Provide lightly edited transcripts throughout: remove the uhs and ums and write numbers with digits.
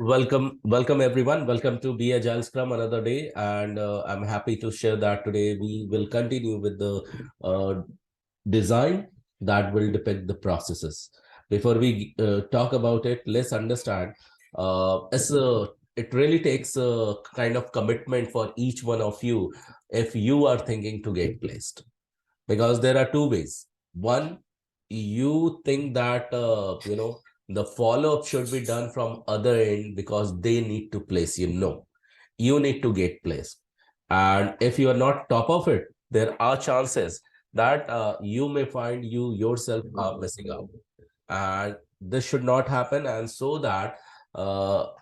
Welcome everyone. Welcome to Be Agile Scrum another day, and I'm happy to share that today we will continue with the design that will depict the processes. Before we talk about it, let's understand. It really takes a kind of commitment for each one of you if you are thinking to get placed, because there are two ways. One, you think that the follow-up should be done from other end because they need to place you. No, you need to get placed, and if you are not top of it, there are chances that you may find you yourself are missing out, and this should not happen. And so that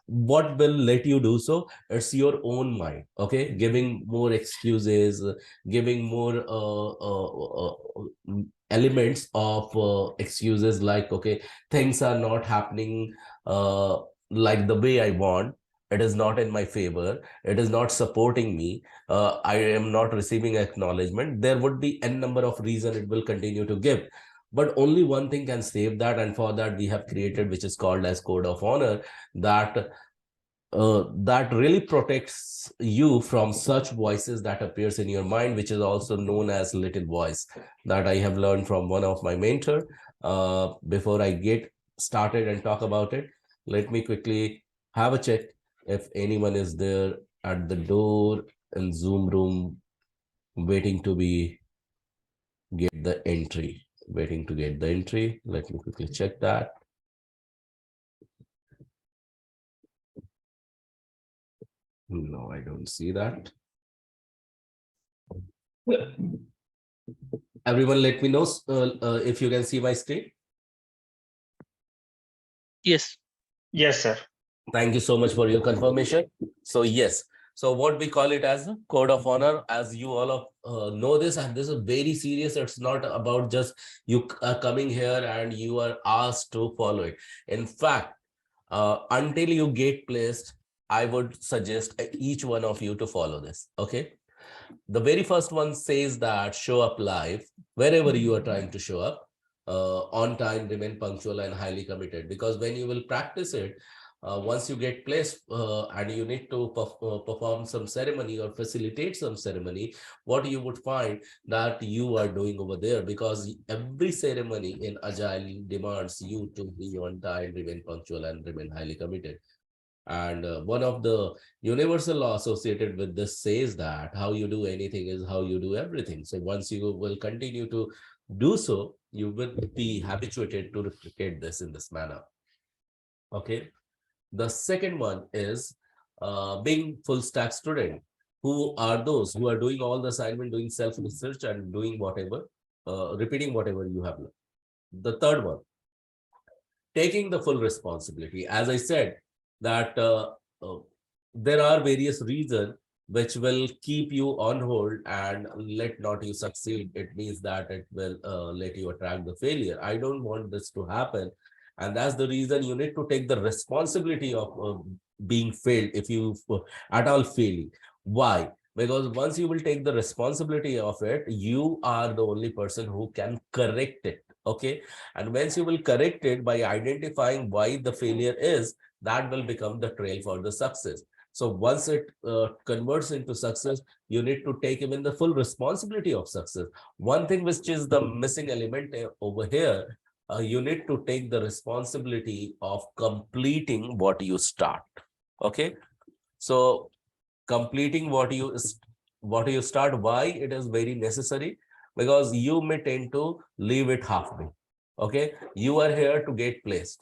what will let you do so, it's your own mind, okay, giving more excuses, giving more elements of excuses, like, okay, things are not happening uh, like the way I want. It is not in my favor, it is not supporting me, I am not receiving acknowledgement. There would be n number of reasons it will continue to give, but only one thing can save that, and for that we have created, which is called as code of honor, that that really protects you from such voices that appears in your mind, which is also known as little voice, that I have learned from one of my mentor. Before I get started and talk about it, let me quickly have a check if anyone is there at the door in Zoom room, waiting to be get the entry. Waiting to get the entry. Let me quickly check that. No, I don't see that. Everyone, let me know if you can see my screen. Yes. Yes, sir. Thank you so much for your confirmation. So yes, so what we call it as a code of honor, as you all of know this, and this is very serious. It's not about just you coming here and you are asked to follow it. In fact, until you get placed, I would suggest each one of you to follow this. Okay. The very first one says that show up live wherever you are trying to show up, on time, remain punctual, and highly committed. Because when you will practice it, once you get placed and you need to perform some ceremony or facilitate some ceremony, what you would find that you are doing over there, because every ceremony in Agile demands you to be on time, remain punctual, and remain highly committed. And one of the universal law associated with this says that how you do anything is how you do everything. So once you will continue to do so, you will be habituated to replicate this in this manner. Okay. The second one is being full stack student. Who are those who are doing all the assignment, doing self-research, and doing whatever, repeating whatever you have learned. The third one, taking the full responsibility. As I said, that there are various reasons which will keep you on hold and let not you succeed. It means that it will let you attract the failure. I don't want this to happen. And that's the reason you need to take the responsibility of being failed if you at all failing. Why? Because once you will take the responsibility of it, you are the only person who can correct it. Okay. And once you will correct it by identifying why the failure is, that will become the trail for the success. So once it converts into success, you need to take even the full responsibility of success. One thing which is the missing element over here, you need to take the responsibility of completing what you start. Okay. So completing what you start, why it is very necessary? Because you may tend to leave it halfway. Okay. You are here to get placed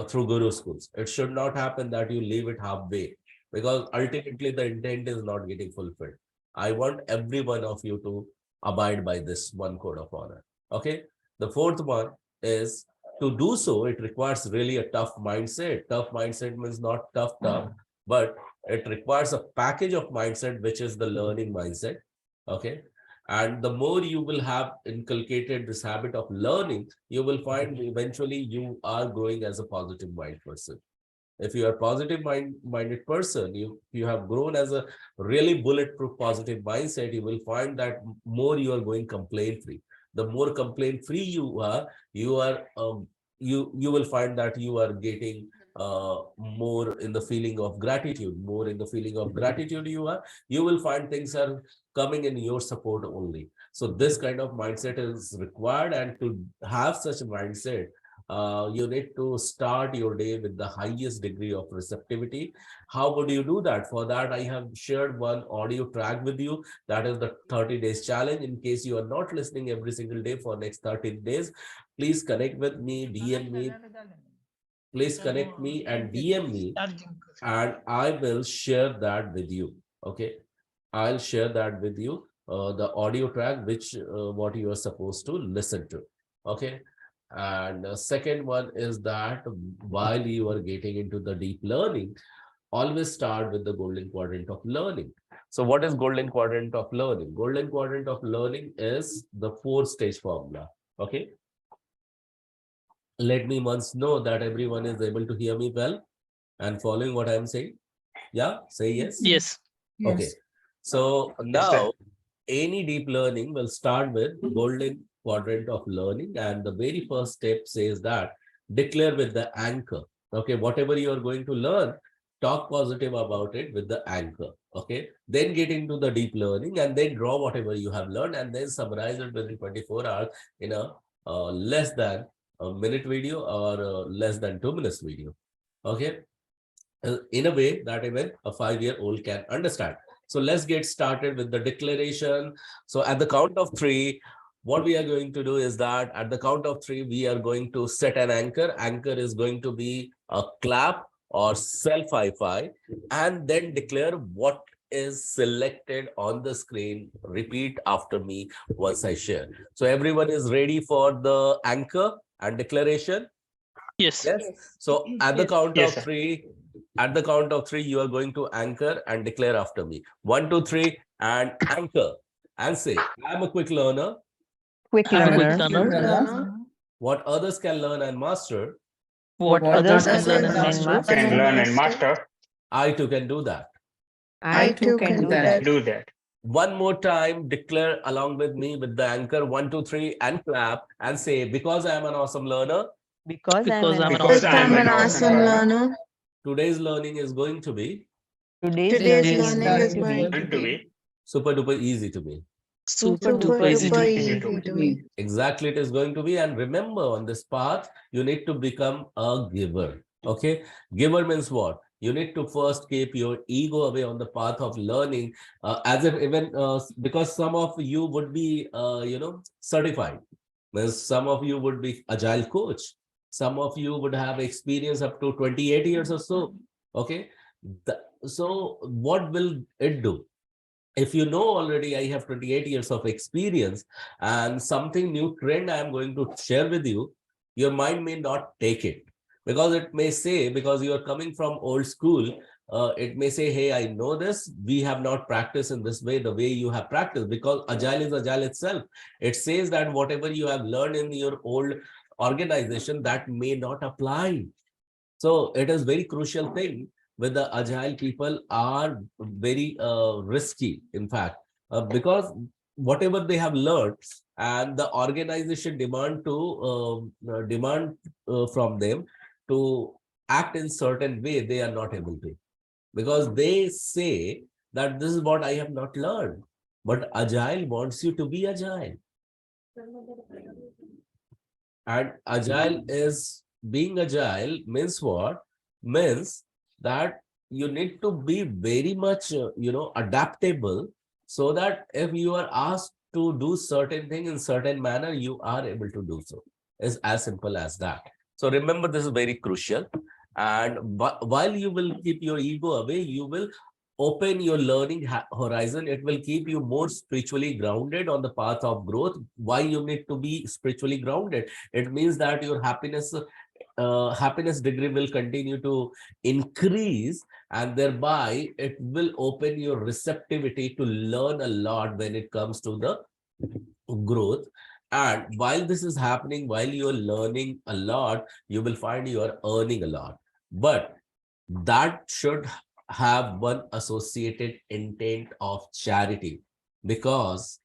through guru schools. It should not happen that you leave it halfway, because ultimately the intent is not getting fulfilled. I want every one of you to abide by this one code of honor. Okay. The fourth one is, to do so, it requires really a tough mindset. Tough mindset means not tough, but it requires a package of mindset, which is the learning mindset. Okay. And the more you will have inculcated this habit of learning, you will find eventually you are growing as a positive mind person. If you are a positive minded person, you have grown as a really bulletproof positive mindset, you will find that more you are going complaint free. The more complaint free you are you will find that you are getting more in the feeling of gratitude, more in the feeling of gratitude you are, you will find things are coming in your support only. So this kind of mindset is required, and to have such a mindset, you need to start your day with the highest degree of receptivity. How would you do that? For that, I have shared one audio track with you. That is the 30 days challenge. In case you are not listening every single day for next 30 days, please connect with me, DM me. Please connect me and DM me, and I will share that with you. Okay. I'll share that with you, the audio track, which what you are supposed to listen to. Okay. And second one is that while you are getting into the deep learning, always start with the golden quadrant of learning. So what is golden quadrant of learning? Golden quadrant of learning is the 4-stage formula. Okay. Let me once know that everyone is able to hear me well and following what I'm saying. Yeah, say yes. Yes. Okay. So now any deep learning will start with golden quadrant of learning, and the very first step says that declare with the anchor. Okay, whatever you are going to learn, talk positive about it with the anchor. Okay, then get into the deep learning and then draw whatever you have learned and then summarize it within 24 hours in a less than a minute video or less than 2 minutes video. Okay, in a way that even a 5-year-old can understand. So let's get started with the declaration. So at the count of 3, what we are going to do is that at the count of 3, we are going to set an anchor. Anchor is going to be a clap or self high five, and then declare what is selected on the screen. Repeat after me once I share. So everyone is ready for the anchor and declaration? Yes. Yes. So at the count Yes, of sir. 3, at the count of 3, you are going to anchor and declare after me. 1, 2, 3, and anchor and say, I am a quick learner. Quick I'm a quick learner. learner. What others can learn and master, What What others others can learn and can master, master, learn and master. I too can do that. I too can do that. Do that. One more time, declare along with me with the anchor. 1, 2, 3, and clap and say, because I am an awesome learner, Because I'm because an I'm an Because awesome awesome I'm an learner. awesome learner. today's learning is going to be Today's Today's learning is learning going is to going be Going to be super duper easy to me. super super duper easy to duper me. easy to me. Exactly, it is going to be. And remember, on this path, you need to become a giver. Okay, giver means what? You need to first keep your ego away on the path of learning, as if even because some of you would be, certified. Means some of you would be agile coach. Some of you would have experience up to 28 years or so. Okay, so what will it do? If you know already I have 28 years of experience and something new trend I am going to share with you, your mind may not take it because it may say, because you are coming from old school, it may say, hey, I know this, we have not practiced in this way, the way you have practiced, because agile is agile itself. It says that whatever you have learned in your old organization, that may not apply. So it is very crucial thing with the agile people are very risky, in fact, because whatever they have learned and the organization demand from them to act in certain way, they are not able to, because they say that this is what I have not learned. But agile wants you to be agile. And agile is being agile means what? Means that you need to be very much, adaptable, so that if you are asked to do certain thing in certain manner, you are able to do so. It's as simple as that. So remember, this is very crucial. And while you will keep your ego away, you will open your learning horizon. It will keep you more spiritually grounded on the path of growth. Why you need to be spiritually grounded? It means that your happiness degree will continue to increase, and thereby it will open your receptivity to learn a lot when it comes to the growth. And while this is happening, while you are learning a lot, you will find you are earning a lot. But that should have one associated intent of charity, because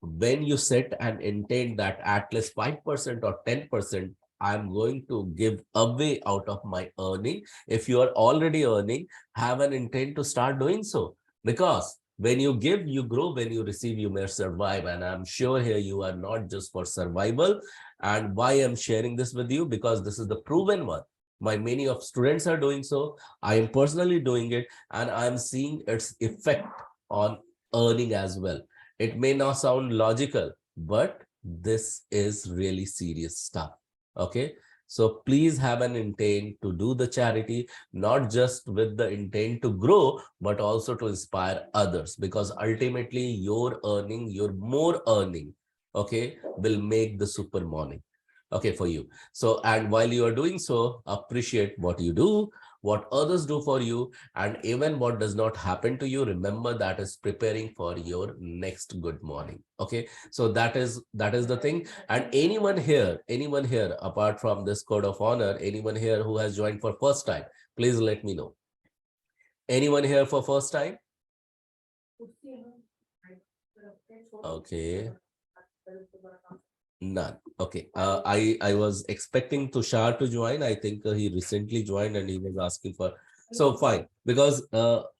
when you set an intent that at least 5% or 10% I'm going to give away out of my earning. If you are already earning, have an intent to start doing so. Because when you give, you grow. When you receive, you may survive. And I'm sure here you are not just for survival. And why I'm sharing this with you? Because this is the proven one. My many of students are doing so. I am personally doing it, and I'm seeing its effect on earning as well. It may not sound logical, but this is really serious stuff. Okay. So please have an intent to do the charity, not just with the intent to grow, but also to inspire others, because ultimately your earning, your more earning, okay, will make the super morning, okay, for you. So, and while you are doing so, appreciate what you do, what others do for you, and even what does not happen to you, remember that is preparing for your next good morning. Okay. So that is the thing. And anyone here apart from this code of honor, anyone here who has joined for first time, please let me know. Anyone here for first time? Okay. None. Okay. I was expecting Tushar to join. I think he recently joined and he was asking for. So fine, because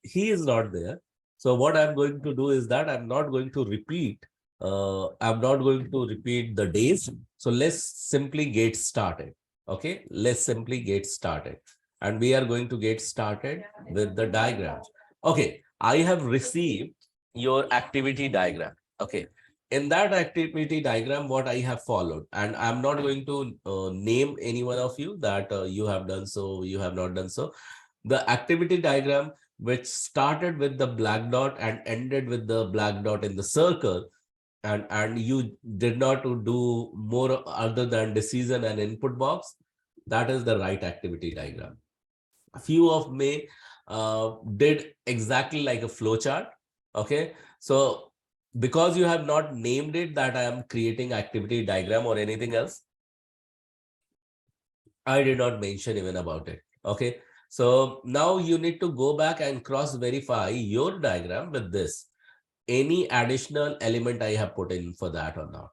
he is not there. So what I'm going to do is that I'm not going to repeat. I'm not going to repeat the days. So let's simply get started. Okay. Let's simply get started, and we are going to get started with the diagrams. Okay. I have received your activity diagram. Okay. In that activity diagram, what I have followed, and I'm not going to name any one of you that you have done so, you have not done so. The activity diagram, which started with the black dot and ended with the black dot in the circle, and you did not do more other than decision and input box, that is the right activity diagram. A few of me did exactly like a flow chart. Okay. So because you have not named it that I am creating activity diagram or anything else, I did not mention even about it. Okay. So now you need to go back and cross verify your diagram with this. Any additional element I have put in for that or not.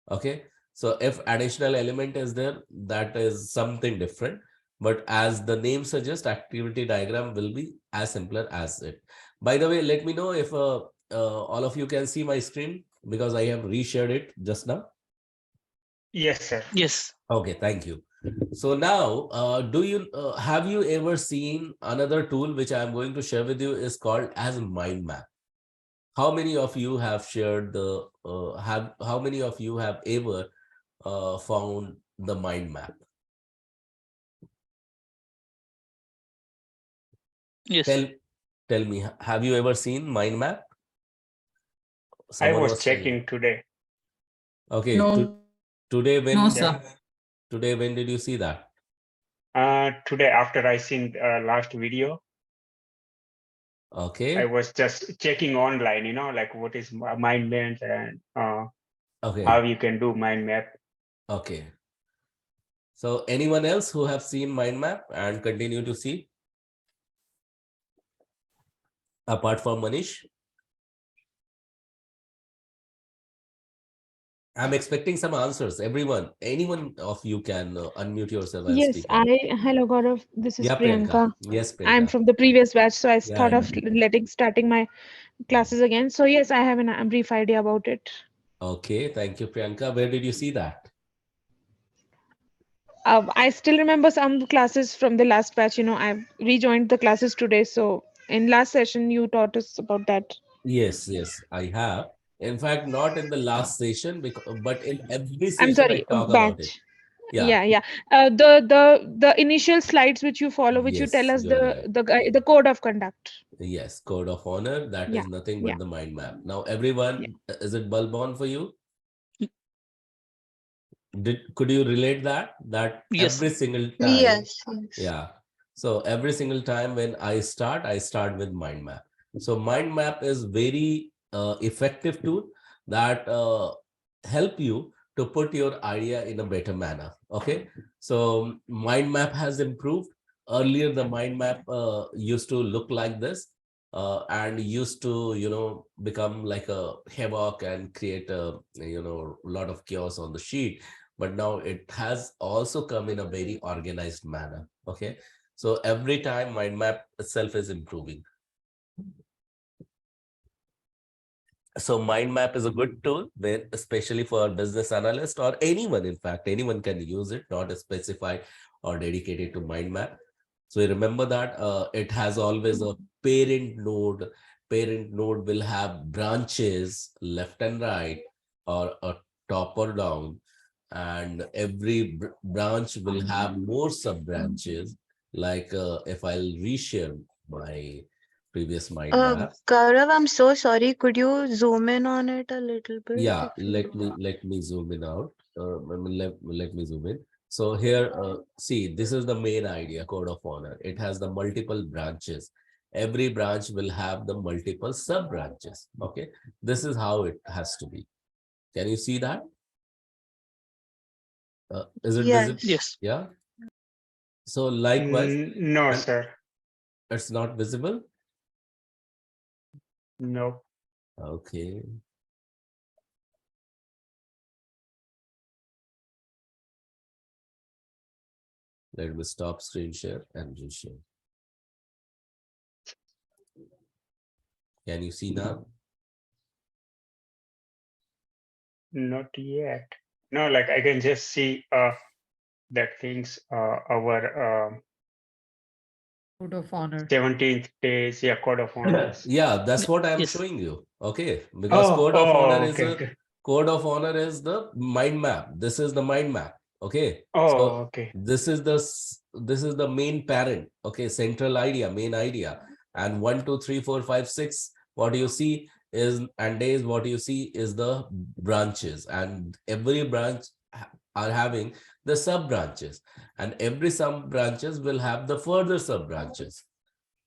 Okay. So if additional element is there, that is something different. But as the name suggests, activity diagram will be as simpler as it. By the way, let me know if all of you can see my screen, because I have reshared it just now. Yes, sir. Yes. Okay, thank you. So now, have you ever seen another tool which I am going to share with you is called as mind map? How many of you have shared the how many of you have ever found the mind map? Yes. Tell me, have you ever seen mind map? I Someone was telling. checking today. Okay, No, today when no, sir. today when did you see that? Today, after I seen last video, I Okay, was just checking online, like what is mind map and how okay, you can do mind map. okay. So anyone else who have seen mind map and continue to see apart from Manish? I'm expecting some answers. Everyone, anyone of you can unmute yourself and Yes, speak out. hello Gaurav, this is Yeah, Priyanka. Priyanka. Yes, I'm Priyanka. from the previous batch, so I Yeah, I thought of know. starting my classes again. So yes, I have a brief idea about it. Okay, thank you, Priyanka. Where did you see that? I still remember some classes from the last batch. I've rejoined the classes today. So in last session, you taught us about that. Yes, yes, I have. In fact, not in the last session, but in every I'm session I sorry, talk about it. batch. Yeah, Yeah, yeah. The initial slides which you follow, which you tell yes, us you are right. the code of conduct. Yes, code of honor, that Yeah, is nothing yeah, but the mind map. Now, yeah. everyone, is it bulb on for you? Could you relate that Yes. every single time? Yes, yes. Yeah. So every single time when I start with mind map. So mind map is very effective tool that help you to put your idea in a better manner. Okay. So mind map has improved. Earlier, the mind map used to look like this. And used to become like a havoc and create a lot of chaos on the sheet. but now it has also come in a very organized manner. Okay, so every time mind map itself is improving. So mind map is a good tool, especially for business analyst or anyone. In fact, anyone can use it, not specified or dedicated to mind map. So remember that it has always a parent node. Parent node will have branches left and right, or a top or down, and every branch will have more sub branches. Like if I'll reshare my previous mind map. Gaurav, I'm so sorry. Could you zoom in on it a little bit? Yeah, if you don't let me zoom in out. Let me zoom in. So here, see, this is the main idea, code of honor. It has the multiple branches. Every branch will have the multiple sub branches. Okay, this is how it has to be. Can you see that? Is it visible? Yes. Yes. Yeah. So likewise, No, and sir. it's not visible. No. Okay. Let me stop screen share and reshare. Can you see now? Not yet. No, like I can just see that things our Code of honor. 17th days, yeah, code of honors. Yeah, that's what I'm Yes. showing you. Okay, because Oh, code of honor is okay, a okay. code of honor is the mind map. This is the mind map. Okay, Oh, so okay. this is the main parent. Okay, central idea, main idea, and 1, 2, 3, 4, 5, 6. What you see is, and days, what you see is the branches, and every branch are having the sub branches, and every sub branches will have the further sub branches.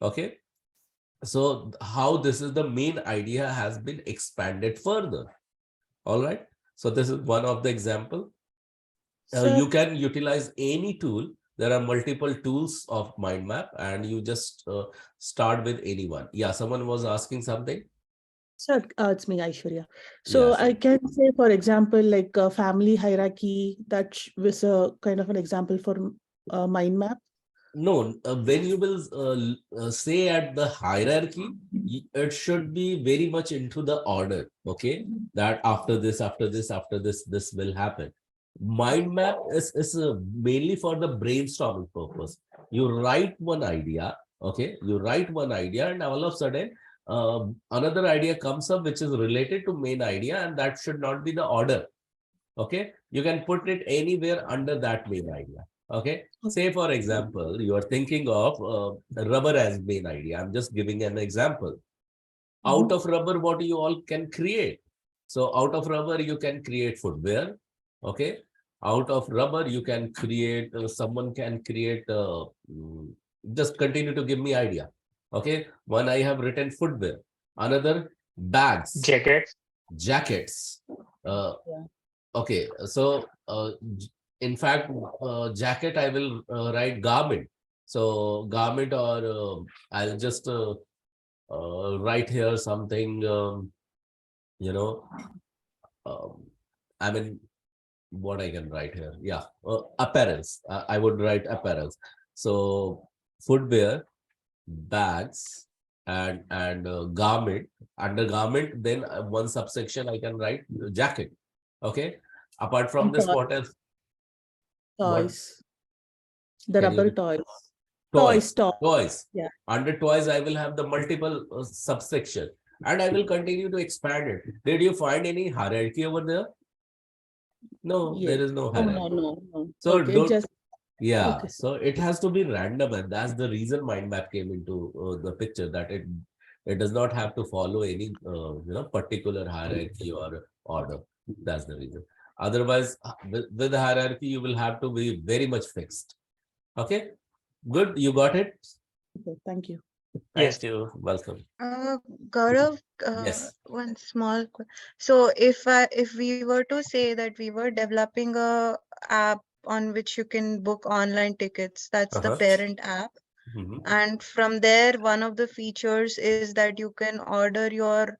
Okay, so how this is the main idea has been expanded further. All right, so this is one of the example. You can utilize any tool. There are multiple tools of mind map, and you just start with anyone. Yeah, someone was asking something. Sir, it's me, Aishwarya. Yeah, So I sure. can say, for example, like a family hierarchy, that was a kind of an example for mind map. No, when you will say at the hierarchy, it should be very much into the order. Okay, that after this, after this, after this, this will happen. Mind map is mainly for the brainstorming purpose. You write one idea, okay, you write one idea, and all of a sudden another idea comes up which is related to main idea, and that should not be the order. Okay, you can put it anywhere under that main idea. Okay, say for example, you are thinking of rubber as main idea. I'm just giving an example. Out of rubber, what you all can create? So out of rubber, you can create footwear. Okay, out of rubber, you can create, someone can create, just continue to give me idea. Okay, one I have written footwear, another bags, Jackets. jackets. Yeah. Okay, so in fact, jacket I will write garment. So garment, or I'll just write here something, you know, um, I mean, what I can write here. Yeah, apparels. I would write apparels. So footwear, bags, and garment. Under garment, then one subsection I can write jacket. Okay. Apart from this, what else? What Toys. The can rubber you? toys. Toys. Toys. Toys. Yeah. Under toys, I will have the multiple subsection, and I will continue to expand it. Did you find any hierarchy over there? No, Yes. there is no Oh, hierarchy. no. So Okay, don't. just Yeah, okay. so it has to be random, and that's the reason mind map came into the picture. That it does not have to follow any particular hierarchy or order. That's the reason. Otherwise, with hierarchy, you will have to be very much fixed. Okay, good. You got it. Okay, thank you. Yes. Thank you. Welcome. Gaurav, Yes. one small. So if we were to say that we were developing a app on which you can book online tickets, that's the Uh-huh. parent app. Mhm. And from there, one of the features is that you can order your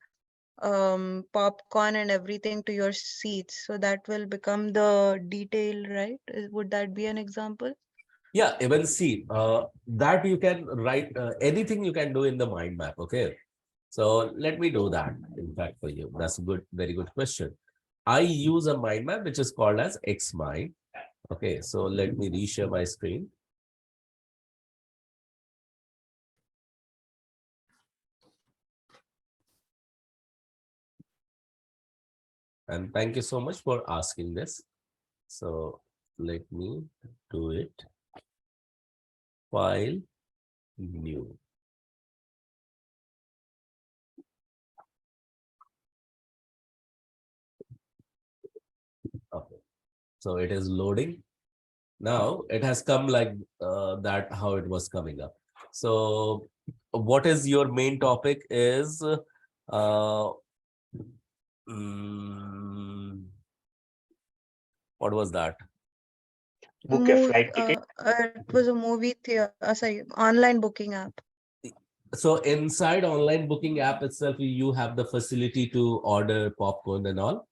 popcorn and everything to your seats. So that will become the detail, right? Would that be an example? Yeah, even see, that you can write anything you can do in the mind map. Okay. So let me do that, in fact, for you. That's a good, very good question. I use a mind map which is called as XMind. Okay, so let me reshare my screen. And thank you so much for asking this. So let me do it. File, new. Okay, so it is loading. Now it has come like that, how it was coming up. So what is your main topic is what was that? Book a flight ticket. It was a movie theater, sorry, online booking app. So inside online booking app itself, you have the facility to order popcorn and all.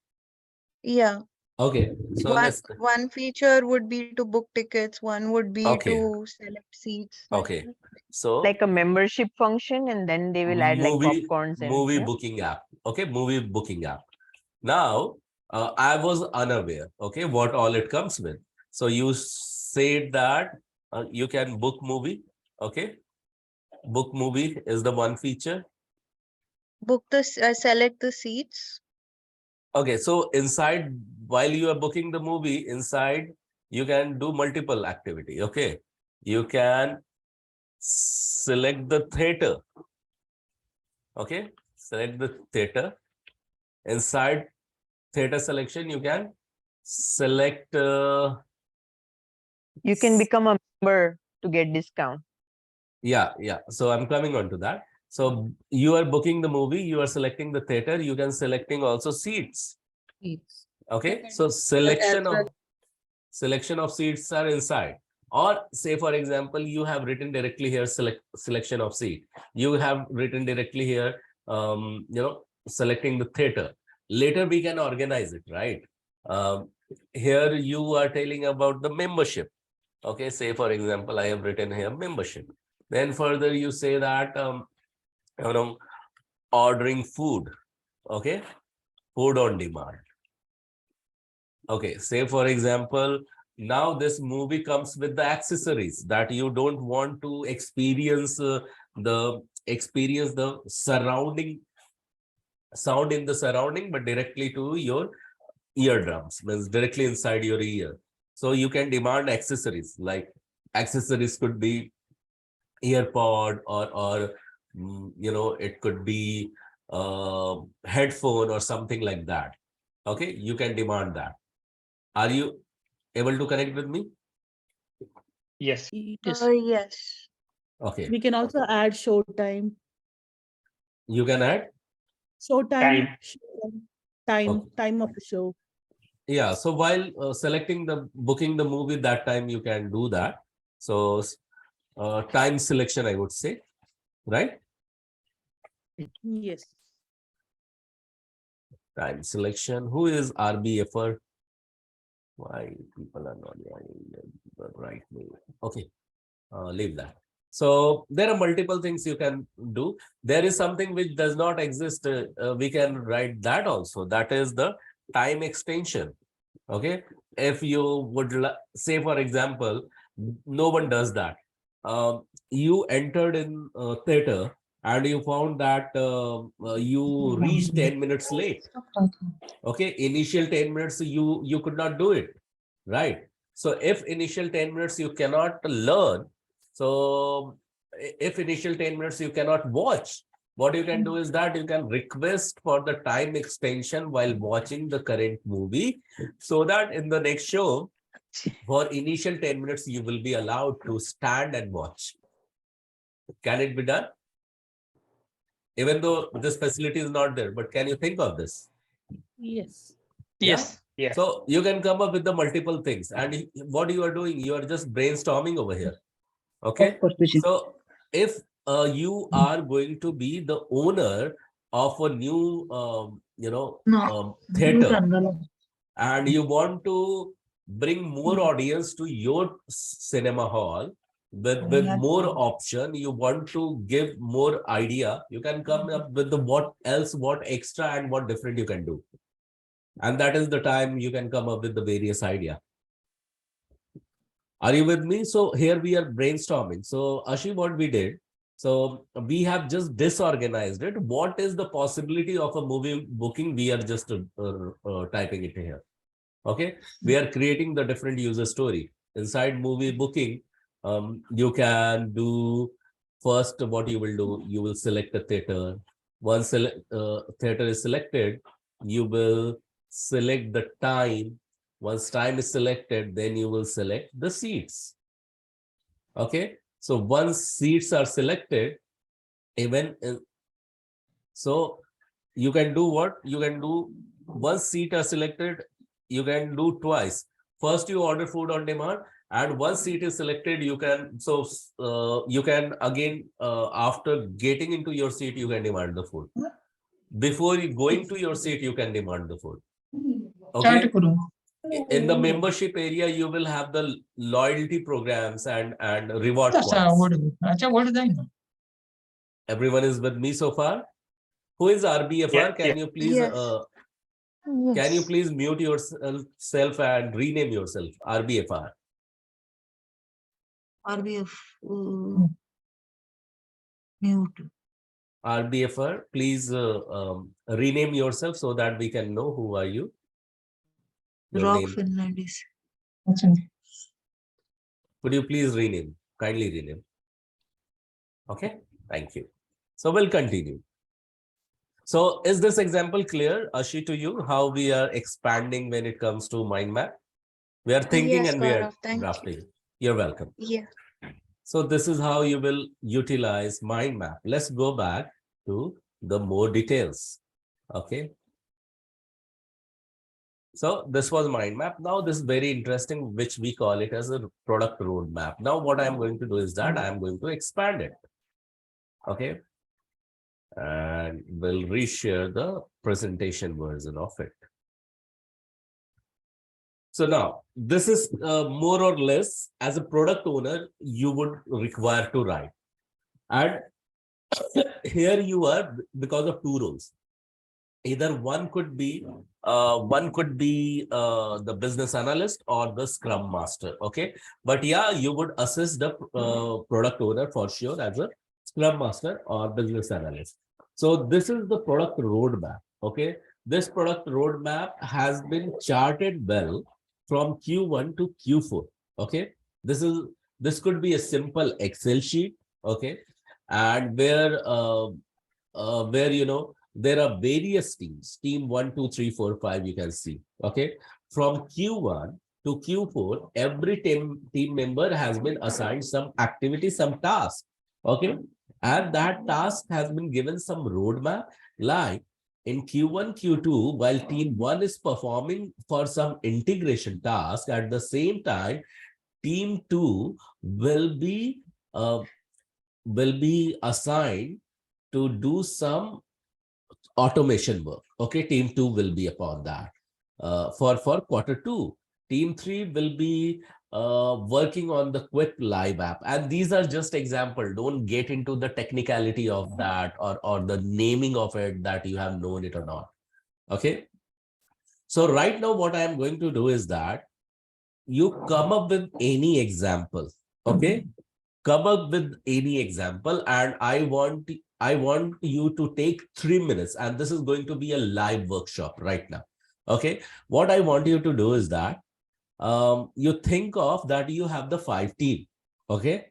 Yeah. Okay, so One feature would be to book tickets. One would be Okay. to select seats. like okay, that. so Like a membership function, and then they will add like popcorns and movie yeah. booking app. Okay, movie booking app. Now, I was unaware. Okay, what all it comes with. So you said that you can book movie. Okay, book movie is the one feature. Book the select the seats. Okay, so inside, while you are booking the movie, inside you can do multiple activity. Okay, you can select the theater. Okay, select the theater. Inside theater selection, you can select. You can become a member to get discount. Yeah. So I'm coming on to that. So you are booking the movie, you are selecting the theater, you can selecting also seats. Seats. Okay, so selection of seats are inside. Or say, for example, you have written directly here selection of seat. You have written directly here, selecting the theater. Later we can organize it, right? Here you are telling about the membership. Okay, say for example, I have written here membership. Then further you say that ordering food. Okay, food on demand. Okay, say for example, now this movie comes with the accessories that you don't want to experience the surrounding sound in the surrounding, but directly to your eardrums, means directly inside your ear. So you can demand accessories, like accessories could be earpod or it could be headphone or something like that. Okay, you can demand that. Are you able to connect with me? Yes. Yes. Yes. Okay, We can also add show time. you can add. Time. Okay. Time of the show. Yeah, so while selecting the booking the movie, that time you can do that. So time selection, I would say, right? Yes. Time selection. Who is RBFer? Why people are not the right way? Okay, leave that. So there are multiple things you can do. There is something which does not exist. We can write that also. That is the time extension. Okay, if you would say, for example, no one does that. You entered in theater and you found that you reached 10 minutes late. Okay, initial 10 minutes you could not do it, right? So if initial 10 minutes you cannot learn, so if initial 10 minutes you cannot watch, what you can do is that you can request for the time extension while watching the current movie, so that in the next show, for initial 10 minutes, you will be allowed to stand and watch. Can it be done? Even though this facility is not there, but can you think of this? Yes. Yes. Yeah. So you can come up with the multiple things. And what you are doing, you are just brainstorming over here. Okay. So if you are going to be the owner of a new, theater, and you want to bring more audience to your cinema hall with more option, you want to give more idea, you can come up with the what extra and what different you can do. And that is the time you can come up with the various idea. Are you with me? So here we are brainstorming. So Ashi, what we did, so we have just disorganized it. What is the possibility of a movie booking? We are just typing it here. Okay, we are creating the different user story. Inside movie booking, you can do first what you will do, you will select a theater. Once theater is selected, you will select the time. Once time is selected, then you will select the seats. Okay, so once seats are selected, so you can do what? You can do, once seat are selected, you can do twice. First, you order food on demand, and once seat is selected, you can, you can again, after getting into your seat, you can demand the food. Before you going to your seat, you can demand the food. Okay. In the membership area, you will have the loyalty programs and reward points. Everyone is with me so far? Who is RBFR? Yeah, Can you please can you please mute yourself and rename yourself? RBFR. RBF mute. RBFR, please rename yourself so that we can know who are you. Your Rock name. Fernandez. Could you please rename? Kindly rename. Okay, thank you. So we'll continue. So is this example clear, Ashi, to you, how we are expanding when it comes to mind map? We are thinking Yes, and we are Gaurav, thank you. drafting. You're welcome. Yeah. So this is how you will utilize mind map. Let's go back to the more details. Okay. So this was mind map. Now this is very interesting, which we call it as a product roadmap. Now what I'm going to do is that I'm going to expand it. Okay. And we'll reshare the presentation version of it. So now this is more or less, as a product owner, you would require to write. And here you are because of two roles. Either one could be the business analyst or the scrum master. Okay, but yeah, you would assist the product owner for sure as a scrum master or business analyst. So this is the product roadmap. Okay, this product roadmap has been charted well from Q1 to Q4. Okay, this could be a simple Excel sheet. Okay, and where you know, there are various teams, team 1, 2, 3, 4, 5, you can see. Okay, from Q1 to Q4, every team member has been assigned some activity, some task. Okay, and that task has been given some roadmap, like in Q1, Q2, while team 1 is performing for some integration task, at the same time, team 2 will be assigned to do some automation work. Okay, team 2 will be upon that. For quarter 2, team 3 will be working on the quick live app. And these are just example. Don't get into the technicality of that or the naming of it, that you have known it or not. Okay. So right now what I am going to do is that you come up with any example. Okay. Come up with any example, and I want you to take 3 minutes, and this is going to be a live workshop right now. Okay, what I want you to do is that you think of that you have the 5 team. Okay,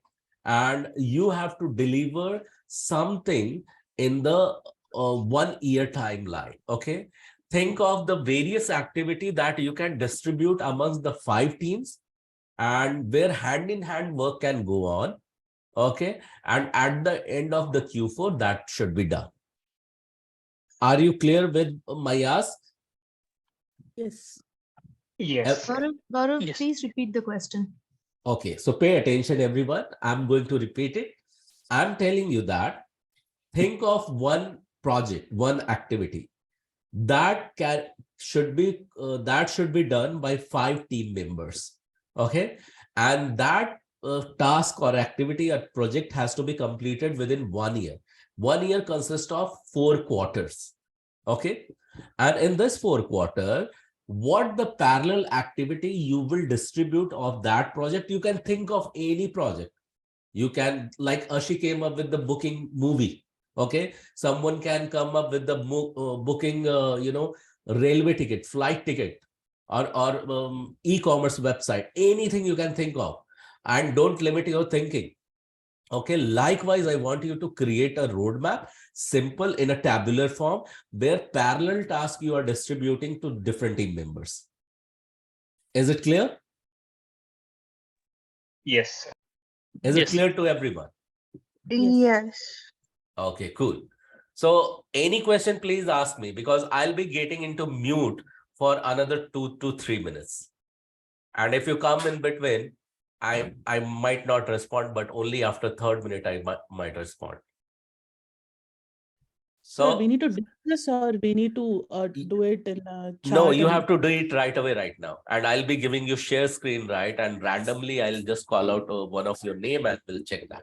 and you have to deliver something in the 1 year timeline. Okay, think of the various activity that you can distribute amongst the 5 teams, and where hand in hand work can go on. Okay, and at the end of the Q4, that should be done. Are you clear with my ask? Yes. Yes. Gaurav, Yes. please repeat the question. Okay, so pay attention, everyone. I'm going to repeat it. I'm telling you that think of one project, one activity, that should be done by 5 team members. Okay, and that task or activity or project has to be completed within 1 year. 1 year consists of 4 quarters. Okay, and in this 4 quarter, what the parallel activity you will distribute of that project, you can think of any project. You can, like Ashi came up with the booking movie. Okay, someone can come up with the booking, railway ticket, flight ticket, or e-commerce website, anything you can think of, and don't limit your thinking. Okay, likewise, I want you to create a roadmap, simple in a tabular form, where parallel tasks you are distributing to different team members. Is it clear? Yes. Is it Yes. clear to everyone? Yes. Okay, cool. So any question, please ask me, because I'll be getting into mute for another 2 to 3 minutes. And if you come in between, I might not respond, but only after 3rd minute I might respond. So So we need to do this, or we need to do it in a chat? no, you and- have to do it right away right now. And I'll be giving you share screen, right? And randomly I'll just call out one of your name and we'll check that.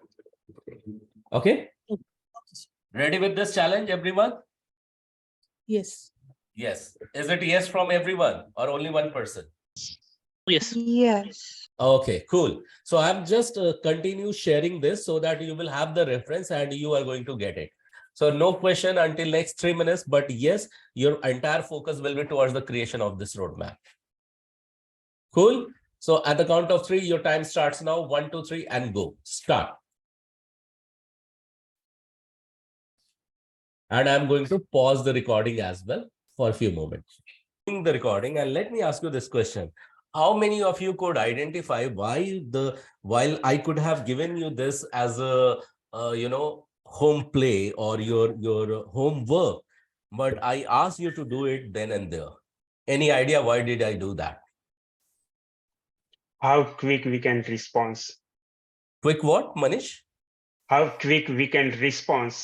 Okay? Ready with this challenge, everyone? Yes. Yes. Is it yes from everyone or only one person? Yes. Yes. Okay, cool. So I'm just continue sharing this so that you will have the reference and you are going to get it. So no question until next 3 minutes, but yes, your entire focus will be towards the creation of this roadmap. Cool. So at the count of 3, your time starts now. 1, 2, 3, and go. Start. And I'm going to pause the recording as well for a few moments. The recording, and let me ask you this question. How many of you could identify while I could have given you this as a home play or your homework, but I asked you to do it then and there? Any idea why did I do that? How quick we can respond. Quick what, Manish? How quick we can respond.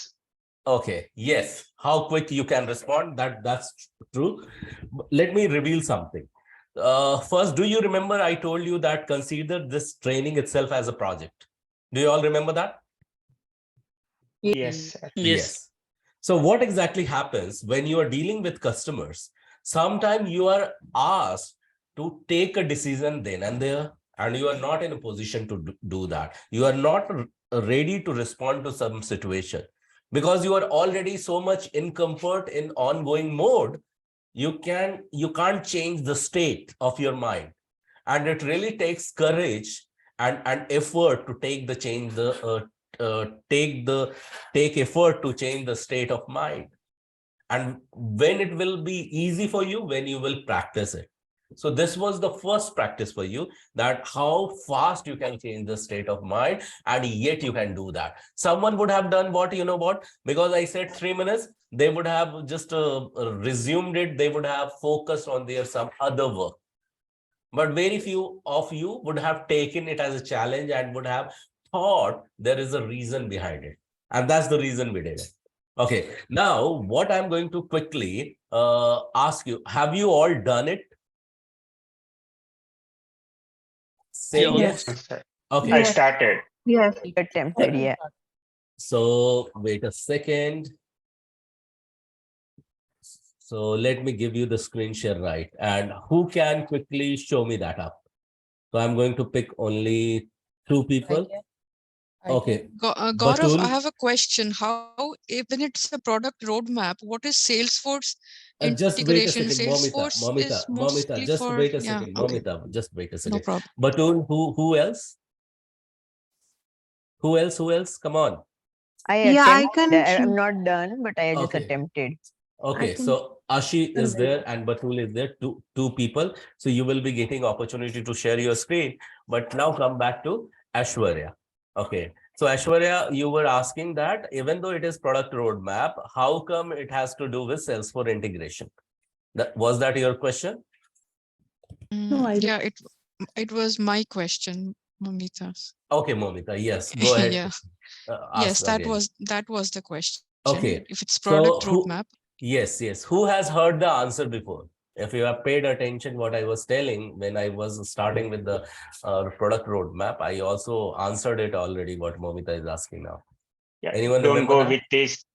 Okay, yes. How quick you can respond, that's true. Let me reveal something. First, do you remember I told you that consider this training itself as a project? Do you all remember that? Yes. Yes. So what exactly happens when you are dealing with customers? Sometimes you are asked to take a decision then and there, and you are not in a position to do that. You are not ready to respond to some situation because you are already so much in comfort in ongoing mode. You can't change the state of your mind, and it really takes courage and effort to take the change take effort to change the state of mind. And when it will be easy for you, when you will practice it. So this was the first practice for you, that how fast you can change the state of mind, and yet you can do that. Someone would have done what, because I said 3 minutes, they would have just resumed it. They would have focused on their some other work. But very few of you would have taken it as a challenge and would have thought there is a reason behind it. And that's the reason we did it. Okay, now what I'm going to quickly ask you, have you all done it? Say Yes. yes. Okay. I Yes. started. Yes, attempted, yeah. So wait a second. So let me give you the screen share, right? And who can quickly show me that up? So I'm going to pick only 2 people. Okay. Gaurav, I Batul? have a question. How, when it's a product roadmap, what is Salesforce Just wait a integration? second, Salesforce is Momita, mostly just for, wait a yeah, second, okay, Momita, just wait a no second. problem. Batul, who else? Who else? Come on. Yeah, I attempted. can. I'm not done, but I just Okay. attempted. Okay, can- so Ashi is Okay. there and Batul is there, two people. So you will be getting opportunity to share your screen. But now come back to Ashwarya. Okay, so Ashwarya, you were asking that even though it is product roadmap, how come it has to do with Salesforce integration? Was that your question? No, I don't. Yeah, it was my question, Mamita. Okay, Momita, yes, go ahead. Yeah. Ask Yes, that again. was the question. Okay. if it's So product who, roadmap. yes, yes. Who has heard the answer before? If you have paid attention what I was telling when I was starting with the product roadmap, I also answered it already what Momita is asking now. Yeah, Anyone don't remember go that? with this.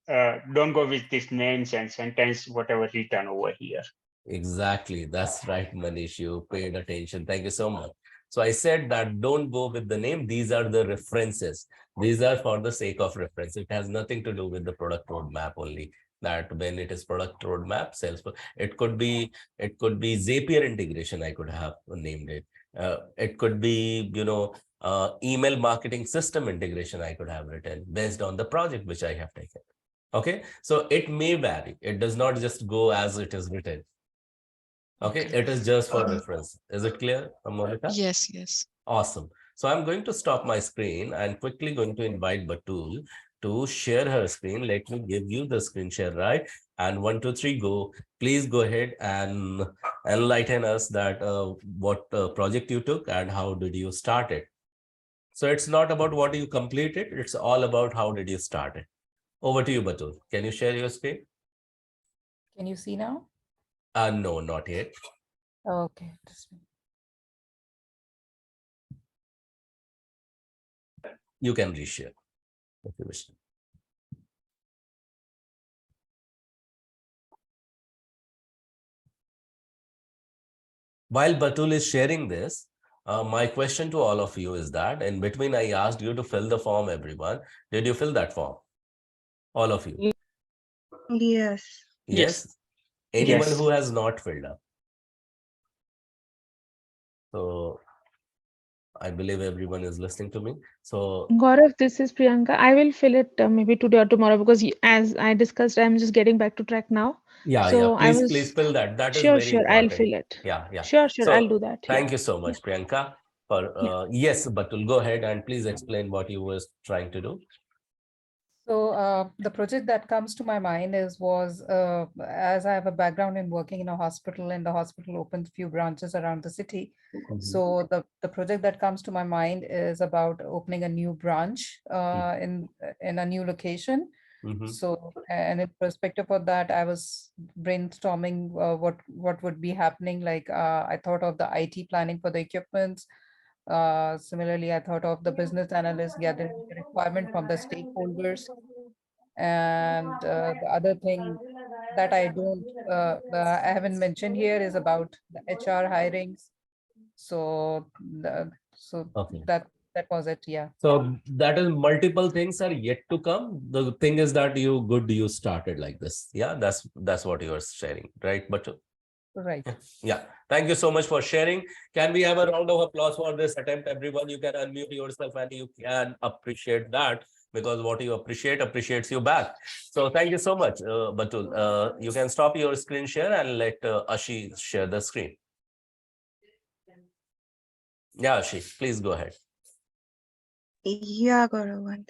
Don't go with this names and sentence, whatever written over here. Exactly. That's right, Manish. You paid attention. Thank you so much. So I said that don't go with the name. These are the references. These are for the sake of reference. It has nothing to do with the product roadmap only. That when it is product roadmap, Salesforce, it could be Zapier integration. I could have named it. It could be, email marketing system integration. I could have written based on the project which I have taken. Okay, so it may vary. It does not just go as it is written. Okay, it is just for reference. Is it clear, Monica? Yes, yes. Awesome. So I'm going to stop my screen and quickly going to invite Batul to share her screen. Let me give you the screen share, right? And 1, 2, 3, go. Please go ahead and enlighten us that what project you took and how did you start it. So it's not about what you completed. It's all about how did you start it. Over to you, Batul. Can you share your screen? Can you see now? No, not yet. Okay. You can reshare if you wish. While Batul is sharing this, my question to all of you is that in between I asked you to fill the form, everyone. Did you fill that form? All of you? Yes. Yes. Anyone Yes. who has not filled up? So I believe everyone is listening to me. So Gaurav, this is Priyanka. I will fill it maybe today or tomorrow because as I discussed, I'm just getting back to track now. yeah, So I please was fill that. That is sure, very sure, I'll important. fill it. Yeah. Sure, I'll do So that. thank you so much, Priyanka. For yes, Batul, go ahead and please explain what you were trying to do. So the project that comes to my mind was as I have a background in working in a hospital, and the hospital opened few branches around the city. So the project that comes to my mind is about opening a new branch in a new location. So, and in perspective of that, I was brainstorming what would be happening. Like I thought of the IT planning for the equipments. Similarly, I thought of the business analyst gathering the requirement from the stakeholders. And the other thing that I haven't mentioned here is about the HR hirings. So, Okay. that was it. Yeah. So that is multiple things are yet to come. The thing is that you started like this. Yeah, that's what you are sharing, right? But Right. yeah, thank you so much for sharing. Can we have a round of applause for this attempt, everyone? You can unmute yourself and you can appreciate that because what you appreciate appreciates you back. So thank you so much, Batul. You can stop your screen share and let Ashi share the screen. Yeah, Ashi, please go ahead. Yeah, Gaurav.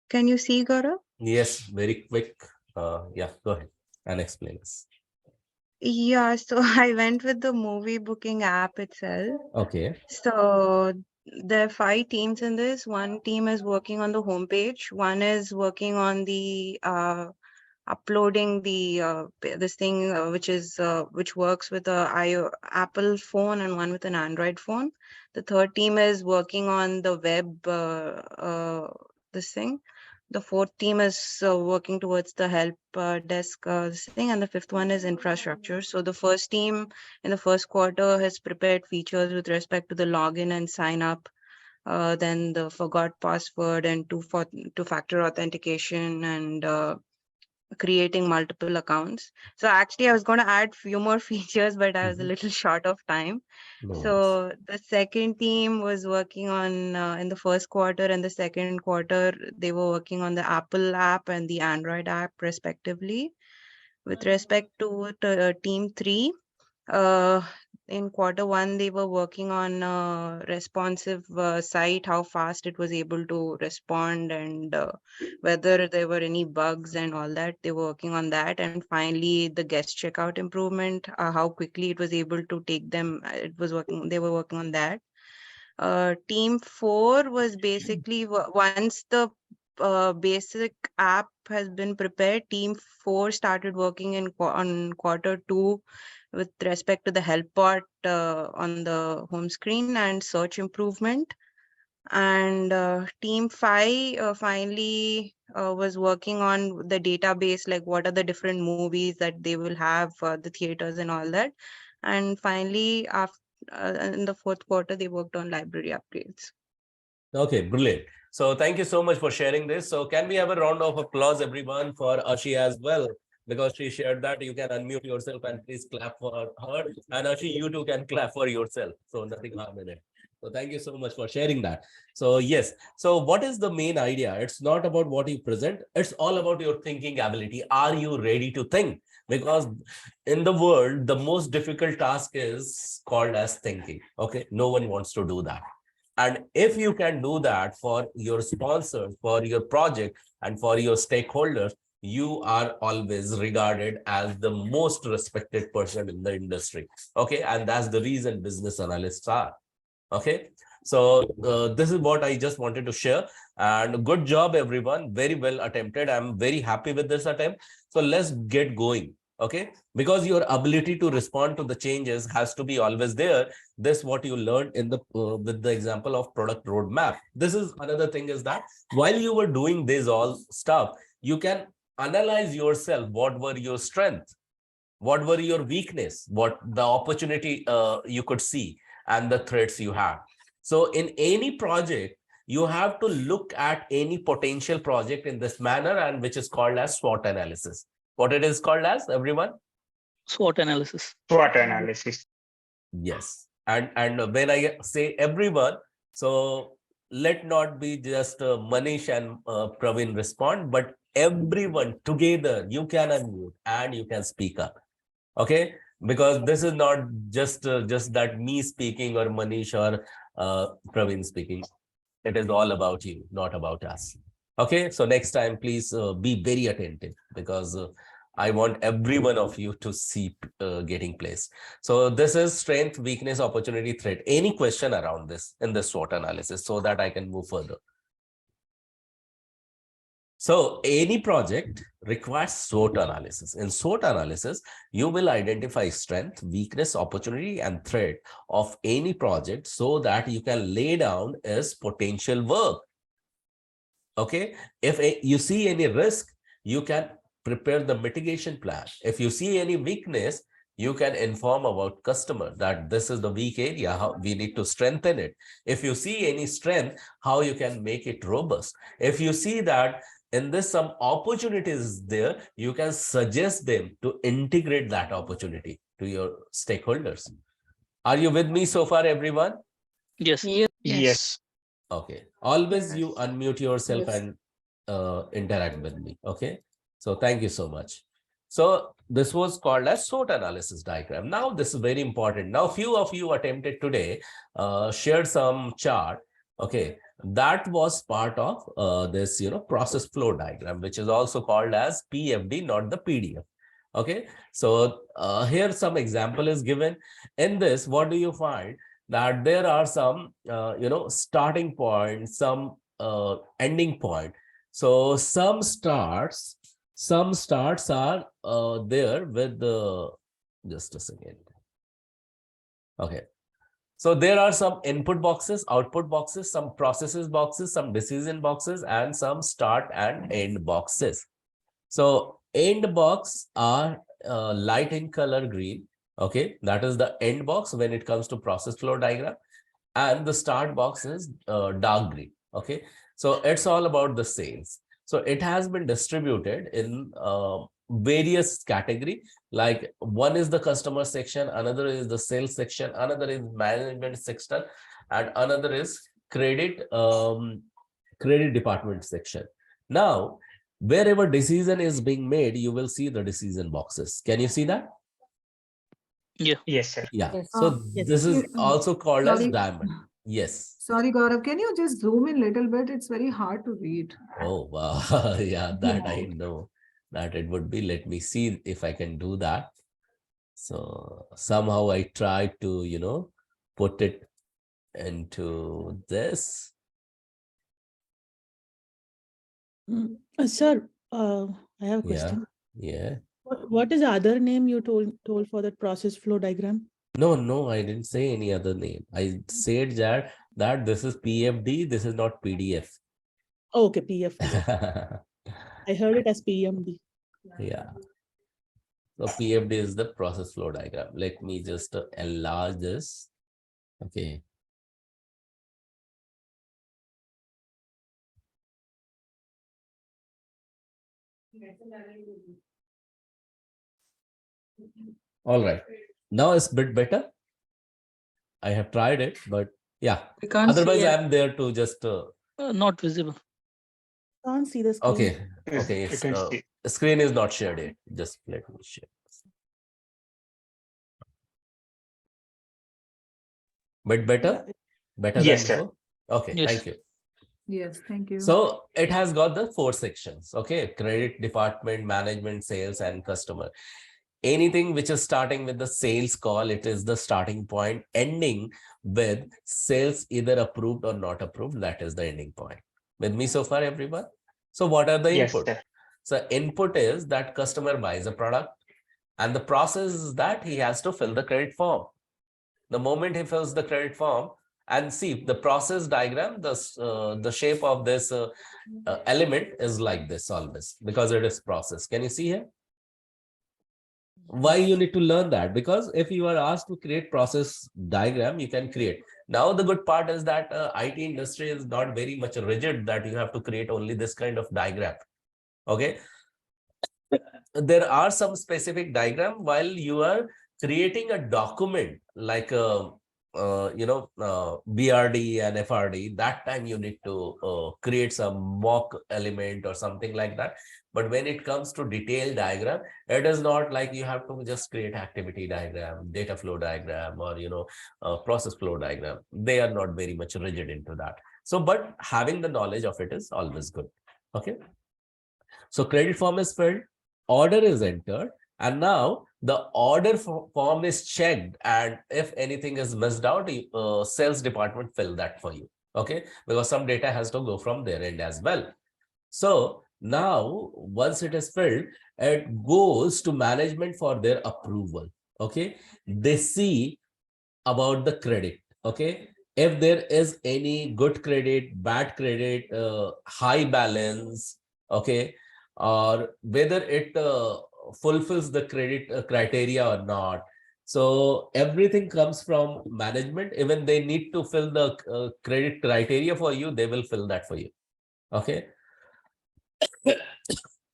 Can you see, Gaurav? Yes, very quick. Yeah, go ahead and explain this. Yeah, so I went with the movie booking app itself. Okay. So there are 5 teams in this. One team is working on the homepage. One is working on the uploading the this thing which works with a Apple phone and one with an Android phone. The third team is working on the web this thing. The fourth team is working towards the help desk this thing, and the fifth one is infrastructure. So the first team in the first quarter has prepared features with respect to the login and sign up, then the forgot password and two-factor authentication, and creating multiple accounts. So actually I was going to add few more features, but I was a little short of time. So the second team was working on in the first quarter, and the second quarter they were working on the Apple app and the Android app respectively. With respect to team 3, in quarter 1 they were working on responsive site, how fast it was able to respond, and whether there were any bugs and all that. They were working on that. And finally the guest checkout improvement, how quickly it was able to take them, they were working on that. Team 4 was basically once the basic app has been prepared, team 4 started working on Q2 with respect to the help part on the home screen and search improvement. And team 5 finally was working on the database, like what are the different movies that they will have, the theaters and all that. And finally, after in the fourth quarter, they worked on library upgrades. Okay, brilliant. So thank you so much for sharing this. So can we have a round of applause, everyone, for Ashi as well? Because she shared that. You can unmute yourself and please clap for her. And Ashi, you too can clap for yourself. So nothing harm in it. So thank you so much for sharing that. So yes. So what is the main idea? It's not about what you present. It's all about your thinking ability. Are you ready to think? Because in the world, the most difficult task is called as thinking. Okay. No one wants to do that. And if you can do that for your sponsors, for your project, and for your stakeholders, you are always regarded as the most respected person in the industry. Okay. And that's the reason business analysts are. Okay. So this is what I just wanted to share. And good job, everyone. Very well attempted. I'm very happy with this attempt. So let's get going. Okay. Because your ability to respond to the changes has to be always there. This what you learned in the with the example of product roadmap. This is another thing is that while you were doing this all stuff, you can analyze yourself. What were your strengths? What were your weakness? What the opportunity you could see and the threats you have. So in any project, you have to look at any potential project in this manner, and which is called as SWOT analysis. What it is called as, everyone? SWOT analysis. SWOT analysis. Yes. And when I say everyone, so let not be just Manish and Praveen respond, but everyone together, you can unmute and you can speak up. Okay. Because this is not just that me speaking or Manish or Praveen speaking. It is all about you, not about us. Okay. So next time, please be very attentive, because I want every one of you to see getting placed. So this is strength, weakness, opportunity, threat. Any question around this in the SWOT analysis so that I can move further? So any project requires SWOT analysis. In SWOT analysis, you will identify strength, weakness, opportunity, and threat of any project so that you can lay down its potential work. Okay. If you see any risk, you can prepare the mitigation plan. If you see any weakness, you can inform about customer that this is the weak area, how we need to strengthen it. If you see any strength, how you can make it robust. If you see that in this some opportunities there, you can suggest them to integrate that opportunity to your stakeholders. Are you with me so far, everyone? Yes. Yes. Okay. Always you Yes. unmute yourself Yes. and interact with me. Okay. So thank you so much. So this was called as SWOT analysis diagram. Now this is very important. Now few of you attempted today, shared some chart. Okay. That was part of this, process flow diagram, which is also called as PFD, not the PDF. Okay. So here some example is given. In this, what do you find? That there are some, starting point, some ending point. So some starts are there with the, just a second. Okay. So there are some input boxes, output boxes, some processes boxes, some decision boxes, and some start and end boxes. So end box are light in color green. Okay, that is the end box when it comes to process flow diagram, and the start box is dark green. Okay, so it's all about the sales. So it has been distributed in various category. Like one is the customer section, another is the sales section, another is management section, and another is credit department section. Now, wherever decision is being made, you will see the decision boxes. Can you see that? Yeah. Yes, sir. Yeah. Yes. So Yes. this is also called as Sorry. diamond. Yes. Sorry, Gaurav, can you just zoom in a little bit? It's very hard to read. Oh, wow. Yeah, that I know that it would be. Let me see if I can do that. So somehow I tried to, put it into this. Sir, I have a Yeah, question. yeah. What is the other name you told for that process flow diagram? No, I didn't say any other name. I said that this is PFD, this is not PDF. Oh, okay, PFD. Okay. I heard it as PMD. Yeah. So PFD is the process flow diagram. Let me just enlarge this. Okay. All right. Now it's a bit better. I have tried it, but yeah. We can't Otherwise, see it. I'm there to just. Not visible. Can't see the screen. Okay. Yes, Okay. you It's, can see. the screen is not shared yet. Just let me share. But better? Better Yes, than sir. before? Okay. Yes. Thank you. Yes, thank you. So it has got the 4 sections. Okay. Credit department, management, sales, and customer. Anything which is starting with the sales call, it is the starting point, ending with sales either approved or not approved. That is the ending point. With me so far, everyone? So what are the Yes, input? sir. So input is that customer buys a product, and the process is that he has to fill the credit form. The moment he fills the credit form, and see the process diagram, the shape of this element is like this always, because it is process. Can you see here? Why you need to learn that? Because if you are asked to create process diagram, you can create. Now the good part is that IT industry is not very much rigid that you have to create only this kind of diagram. Okay, there are some specific diagram while you are creating a document like a BRD and FRD. That time you need to create some mock element or something like that. But when it comes to detailed diagram, it is not like you have to just create activity diagram, data flow diagram, or process flow diagram. They are not very much rigid into that. So, but having the knowledge of it is always good. Okay. So credit form is filled, order is entered, and now the order form is checked, and if anything is missed out, sales department fill that for you. Okay, because some data has to go from their end as well. So now once it is filled, it goes to management for their approval. Okay, they see about the credit. Okay, if there is any good credit, bad credit, high balance, okay, or whether it fulfills the credit criteria or not. So everything comes from management. Even they need to fill the credit criteria for you, they will fill that for you. Okay.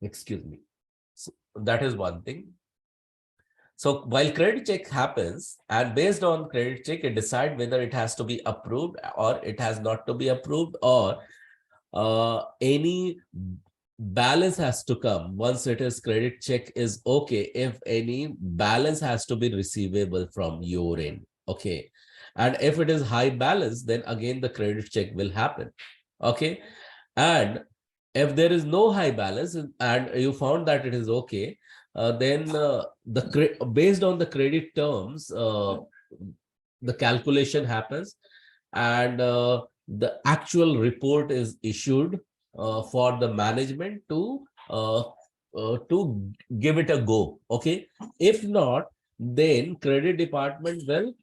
Excuse me. So that is one thing. So while credit check happens, and based on credit check, it decide whether it has to be approved or it has not to be approved, or any balance has to come once it is credit check is okay. If any balance has to be receivable from your end, okay, and if it is high balance, then again the credit check will happen. Okay, and if there is no high balance and you found that it is okay, then based on the credit terms, the calculation happens, and the actual report is issued for the management to give it a go. Okay, if not, then credit department will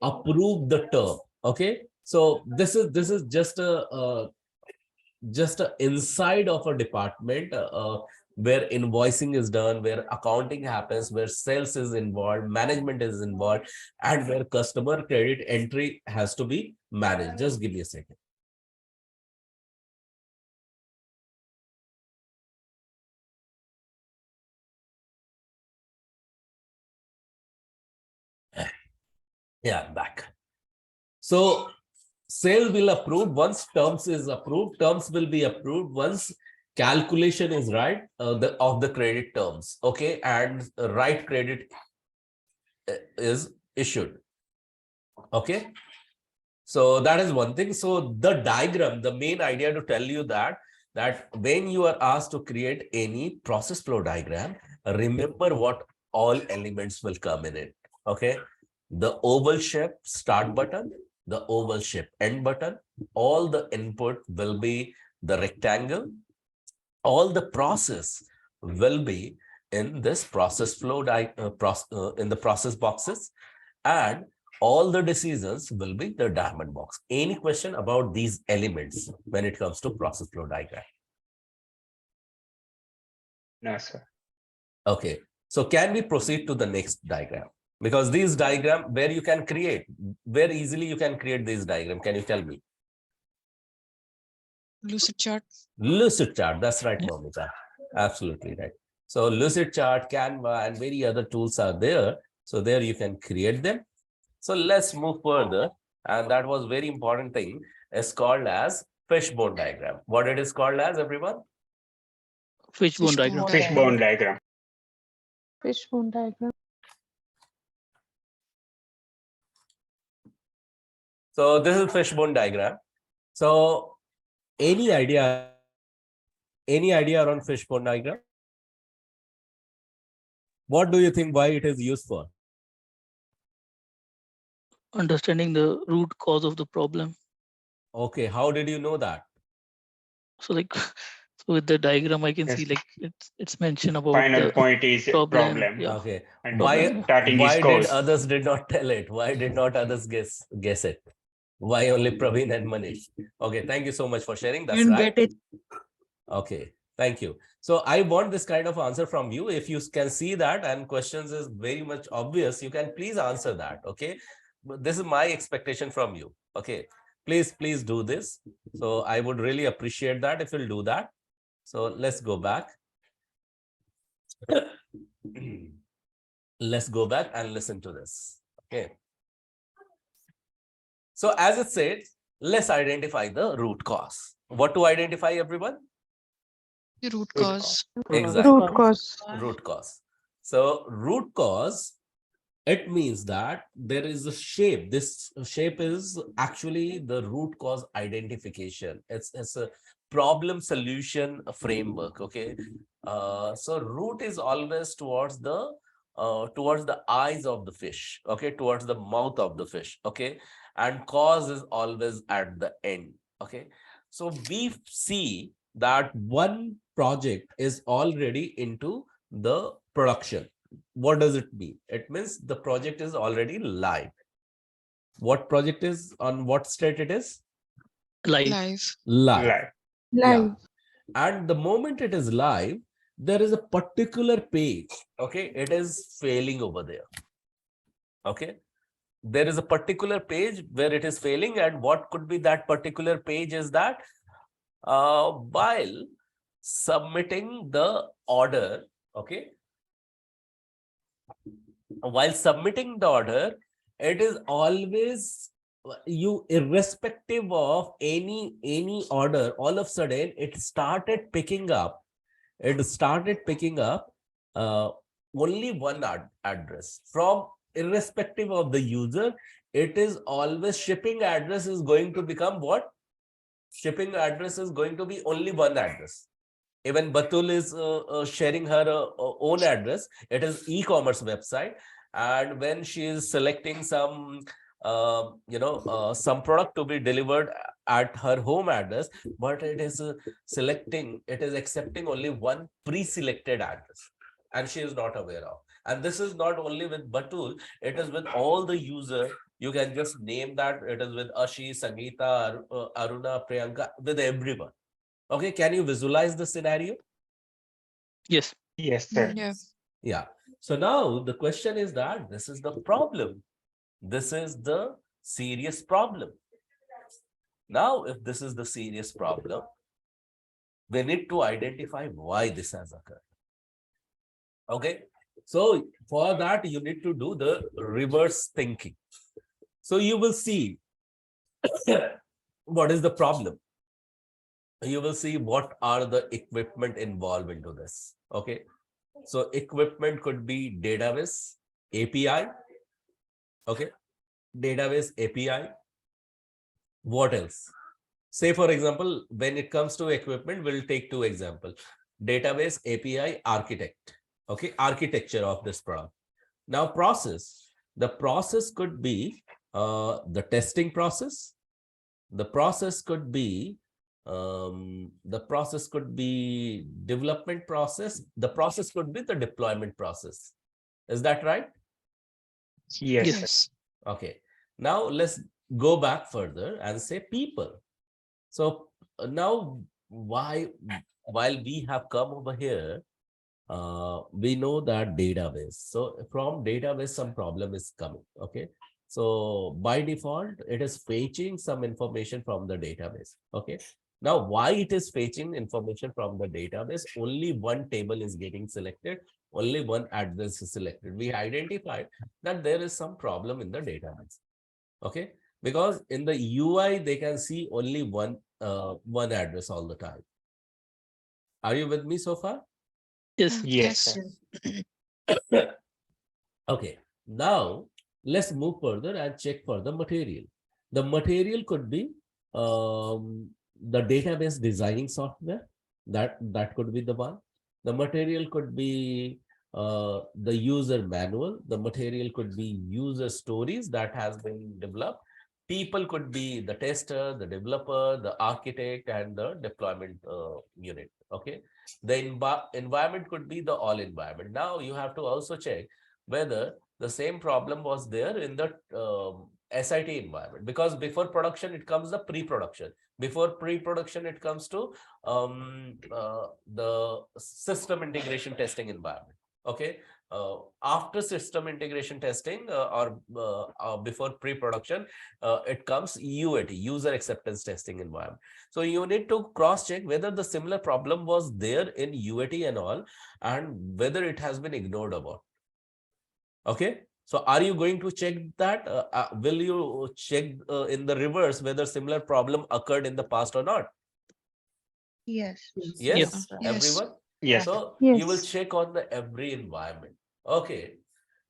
approve the term. Okay, so this is just a inside of a department where invoicing is done, where accounting happens, where sales is involved, management is involved, and where customer credit entry has to be managed. Just give me a second. Yeah, I'm back. So sale will approve once terms is approved. Terms will be approved once calculation is right of the credit terms. Okay, and right credit is issued. Okay, so that is one thing. So the diagram, the main idea to tell you that when you are asked to create any process flow diagram, remember what all elements will come in it. Okay, the oval shape start button, the oval shape end button. All the input will be the rectangle. All the process will be in this process flow in the process boxes, and all the decisions will be the diamond box. Any question about these elements when it comes to process flow diagram? No, sir. Okay, so can we proceed to the next diagram? Because these diagram where you can create, where easily you can create this diagram, can you tell me? Lucid chart. Lucid chart, that's right, Yeah. Momita. Absolutely right. So Lucid chart, Canva, and many other tools are there. So there you can create them. So let's move further. And that was very important thing. It's called as fishbone diagram. What it is called as, everyone? Fishbone diagram. Fishbone diagram. Fishbone diagram. So this is fishbone diagram. So any idea around fishbone diagram? What do you think why it is used for? Understanding the root cause of the problem. Okay, how did you know that? So like, so with the diagram, I can Yes. see like it's mentioned about Final the point is problem. problem. Yeah. Okay, And Problem, starting is why did cause. others did not tell it? Why did not others guess it? Why only Praveen and Manish? Okay, thank you so much for sharing. That's Didn't right. get it. Okay, thank you. So I want this kind of answer from you. If you can see that and questions is very much obvious, you can please answer that. Okay, but this is my expectation from you. Okay, please do this. So I would really appreciate that if you'll do that. So let's go back. Let's go back and listen to this. Okay. So as it said, let's identify the root cause. What to identify, everyone? The root Root cause. Exactly. Root cause. Root cause. So root cause, it means that there is a shape. This shape is actually the root cause identification. It's a problem solution framework. Okay. So root is always towards the eyes of the fish. Okay, towards the mouth of the fish. Okay, and cause is always at the end. Okay, so we see that one project is already into the production. What does it mean? It means the project is already live. What project is on what state it is? live. Live. Live. life. Yeah. Live. And the moment it is live, there is a particular page. Okay, it is failing over there. Okay, there is a particular page where it is failing, and what could be that particular page is that while submitting the order, okay, while submitting the order, it is always you, irrespective of any order, all of a sudden it started picking up. It started picking up only one address from, irrespective of the user. It is always shipping address is going to become what? Shipping address is going to be only one address. Even Batul is sharing her own address. It is e-commerce website, and when she is selecting some some product to be delivered at her home address, but it is it is accepting only one pre-selected address, and she is not aware of. And this is not only with Batul, it is with all the user. You can just name that. It is with Ashi, Sangeeta, Aruna, Priyanka, with everyone. Okay, can you visualize the scenario? Yes. Yes, sir. Yeah. Yeah. So now the question is that this is the problem. This is the serious problem. Now, if this is the serious problem, we need to identify why this has occurred. Okay. So for that, you need to do the reverse thinking. So you will see what is the problem. You will see what are the equipment involved into this. Okay. So equipment could be database, API. Okay. Database, API. What else? Say, for example, when it comes to equipment, we'll take two examples. Database, API, architect. Okay. Architecture of this product. Now process. The process could be the testing process. The process could be development process. The process could be the deployment process. Is that right? Yes. Yes. Okay. Now let's go back further and say people. So now while we have come over here, we know that database. So from database, some problem is coming. Okay. So by default, it is fetching some information from the database. Okay. Now, why it is fetching information from the database? Only one table is getting selected. Only one address is selected. We identified that there is some problem in the database. Okay. Because in the UI, they can see only one address all the time. Are you with me so far? Yes. Yes. Okay, now let's move further and check for the material. The material could be the database designing software. That could be the one. The material could be the user manual. The material could be user stories that has been developed. People could be the tester, the developer, the architect, and the deployment unit. Okay, the environment could be the all environment. Now you have to also check whether the same problem was there in the SIT environment, because before production it comes the pre-production. Before pre-production it comes to the system integration testing environment. Okay, after system integration testing or before pre-production, it comes UAT, user acceptance testing environment. So you need to cross check whether the similar problem was there in UAT and all, and whether it has been ignored about. Okay, so are you going to check that? Will you check in the reverse whether similar problem occurred in the past or not? Yes. Yes, Yes. everyone. Yes. So Yes. you will check on the every environment. Okay,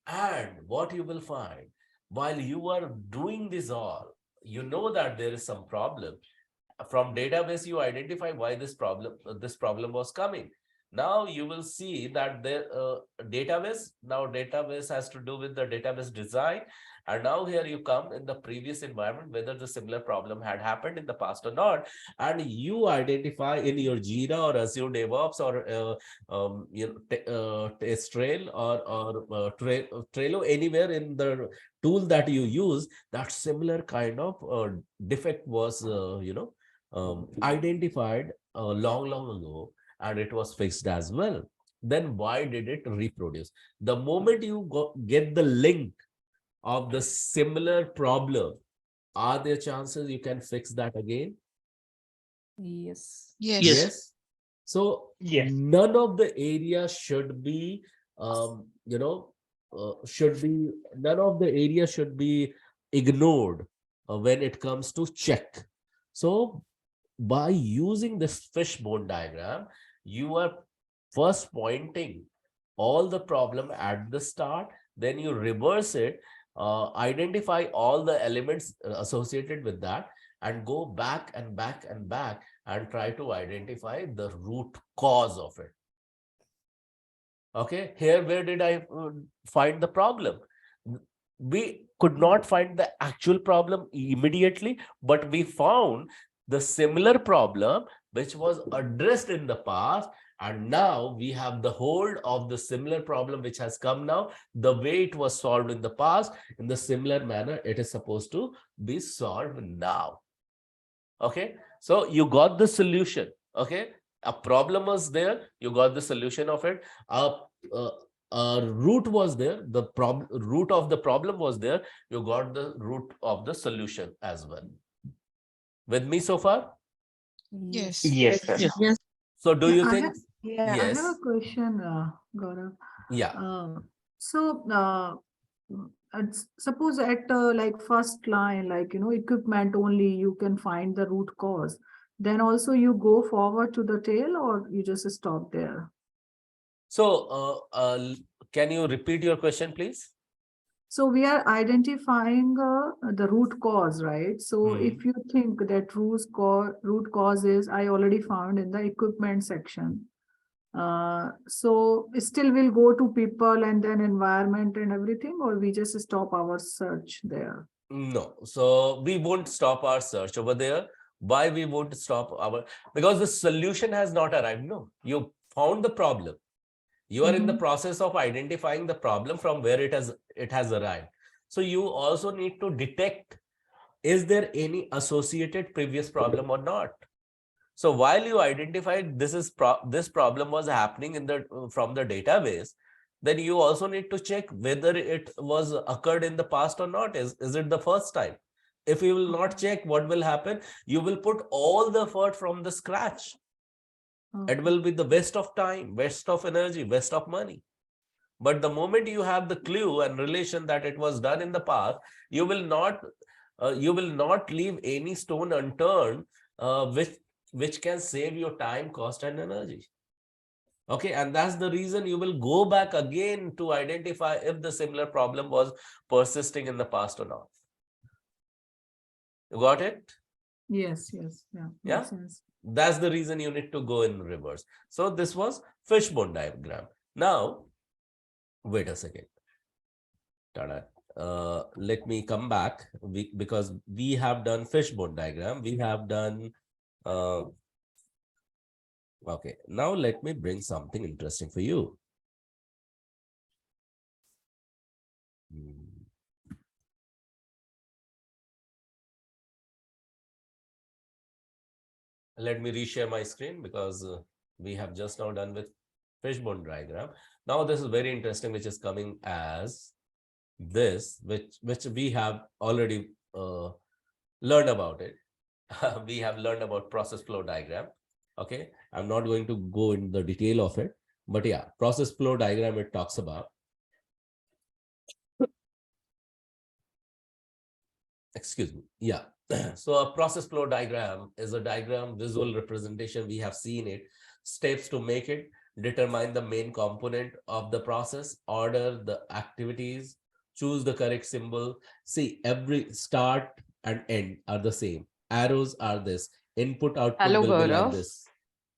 and what you will find while you are doing this all, you know that there is some problem. From database, you identify why this problem was coming. Now you will see that the database has to do with the database design. And now here you come in the previous environment, whether the similar problem had happened in the past or not. And you identify in your Jira or Azure DevOps or Trail or Trello, anywhere in the tool that you use, that similar kind of defect was, identified long ago, and it was fixed as well. Then why did it reproduce? The moment you get the link of the similar problem, are there chances you can fix that again? Yes. Yes. Yes. So Yes. none of the areas should be none of the areas should be ignored when it comes to check. So by using this fishbone diagram, you are first pointing all the problem at the start, then you reverse it, identify all the elements associated with that, and go back and back and back and try to identify the root cause of it. Okay, here where did I find the problem? We could not find the actual problem immediately, but we found the similar problem which was addressed in the past, and now we have the hold of the similar problem which has come now. The way it was solved in the past, in the similar manner it is supposed to be solved now. Okay, so you got the solution. Okay, a problem was there, you got the solution of it. Root was there, the root of the problem was there, you got the root of the solution as well. With me so far? Yes. Yes, sir. Yes. Yes. So do you think? I have Yes. a question, Gaurav. Yeah. Suppose at like first line, like, equipment only, you can find the root cause. Then also you go forward to the tail, or you just stop there? So can you repeat your question, please? So we are identifying the root cause, right? So if you think that root cause is I already found in the equipment section. So still we'll go to people and then environment and everything, or we just stop our search there? No, so we won't stop our search over there. Why we won't stop our, because the solution has not arrived. No, you found the problem. You are in the process of identifying the problem from where it has arrived. So you also need to detect, is there any associated previous problem or not? So while you identified this problem was happening in the from the database, then you also need to check whether it was occurred in the past or not. Is it the first time? If you will not check, what will happen? You will put all the effort from the scratch. It will be the waste of time, waste of energy, waste of money. But the moment you have the clue and relation that it was done in the past, you will not leave any stone unturned, which can save your time, cost, and energy. Okay, and that's the reason you will go back again to identify if the similar problem was persisting in the past or not. You got it? Yes, yes, yeah. Yeah. Makes sense. That's the reason you need to go in reverse. So this was fishbone diagram. Now, wait a second. Let me come back because we have done fishbone diagram. We have done. Okay, now let me bring something interesting for you. Let me reshare my screen because we have just now done with fishbone diagram. Now this is very interesting, which is coming as this, which we have already learned about it. We have learned about process flow diagram. Okay, I'm not going to go into the detail of it, but yeah, process flow diagram it talks about. Excuse me. Yeah. So a process flow diagram is a diagram, visual representation. We have seen it. Steps to make it, determine the main component of the process, order the activities, choose the correct symbol. See, every start and end are the same. Arrows are this. Input, output Hello, will be like Gaurav. this.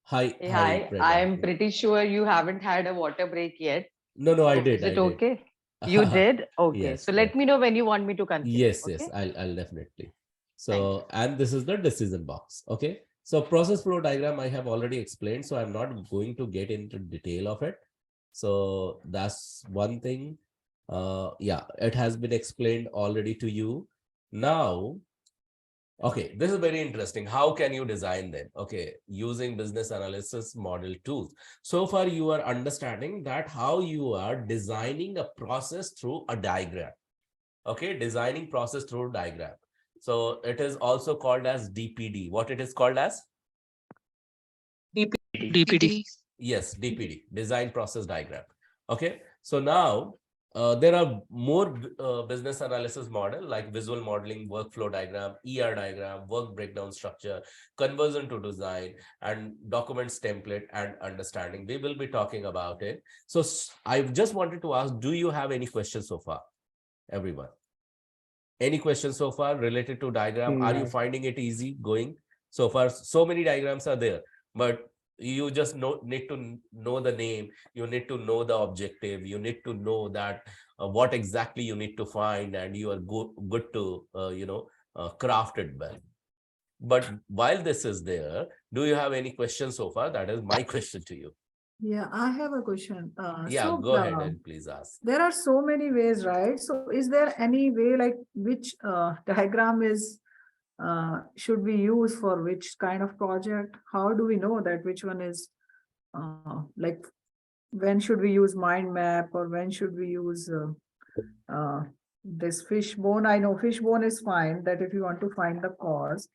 Hi, Hey, hi, hi. Prerna. I'm pretty sure you haven't had a water break yet. No, I So did. is it I did. okay? You did? Okay. Yes, So yes. let me know when you want me to continue. Yes, Okay? I'll definitely. So, and this is the decision box. Okay. So process flow diagram, I have already explained, so I'm not going to get into detail of it. So that's one thing. Yeah, it has been explained already to you. Now, okay, this is very interesting. How can you design them? Okay, using business analysis model tools. So far, you are understanding that how you are designing a process through a diagram. Okay, designing process through diagram. So it is also called as DPD. What it is called as? DPD. Yes, DPD, design process diagram. Okay, so now there are more business analysis model like visual modeling, workflow diagram, ER diagram, work breakdown structure, conversion to design, and documents template and understanding. We will be talking about it. So I just wanted to ask, do you have any questions so far, everyone? Any questions so far related to diagram? Are you No. finding it easy going? So far, so many diagrams are there, but you just need to know the name, you need to know the objective, you need to know that what exactly you need to find, and you are good to craft it well. But while this is there, do you have any questions so far? That is my question to you. Yeah, I have a question. Yeah, go ahead and please ask. There are so many ways, right? So is there any way like which diagram is should we use for which kind of project? How do we know that which one is like when should we use mind map or when should we use this fishbone? I know fishbone is fine that if you want to find the cause,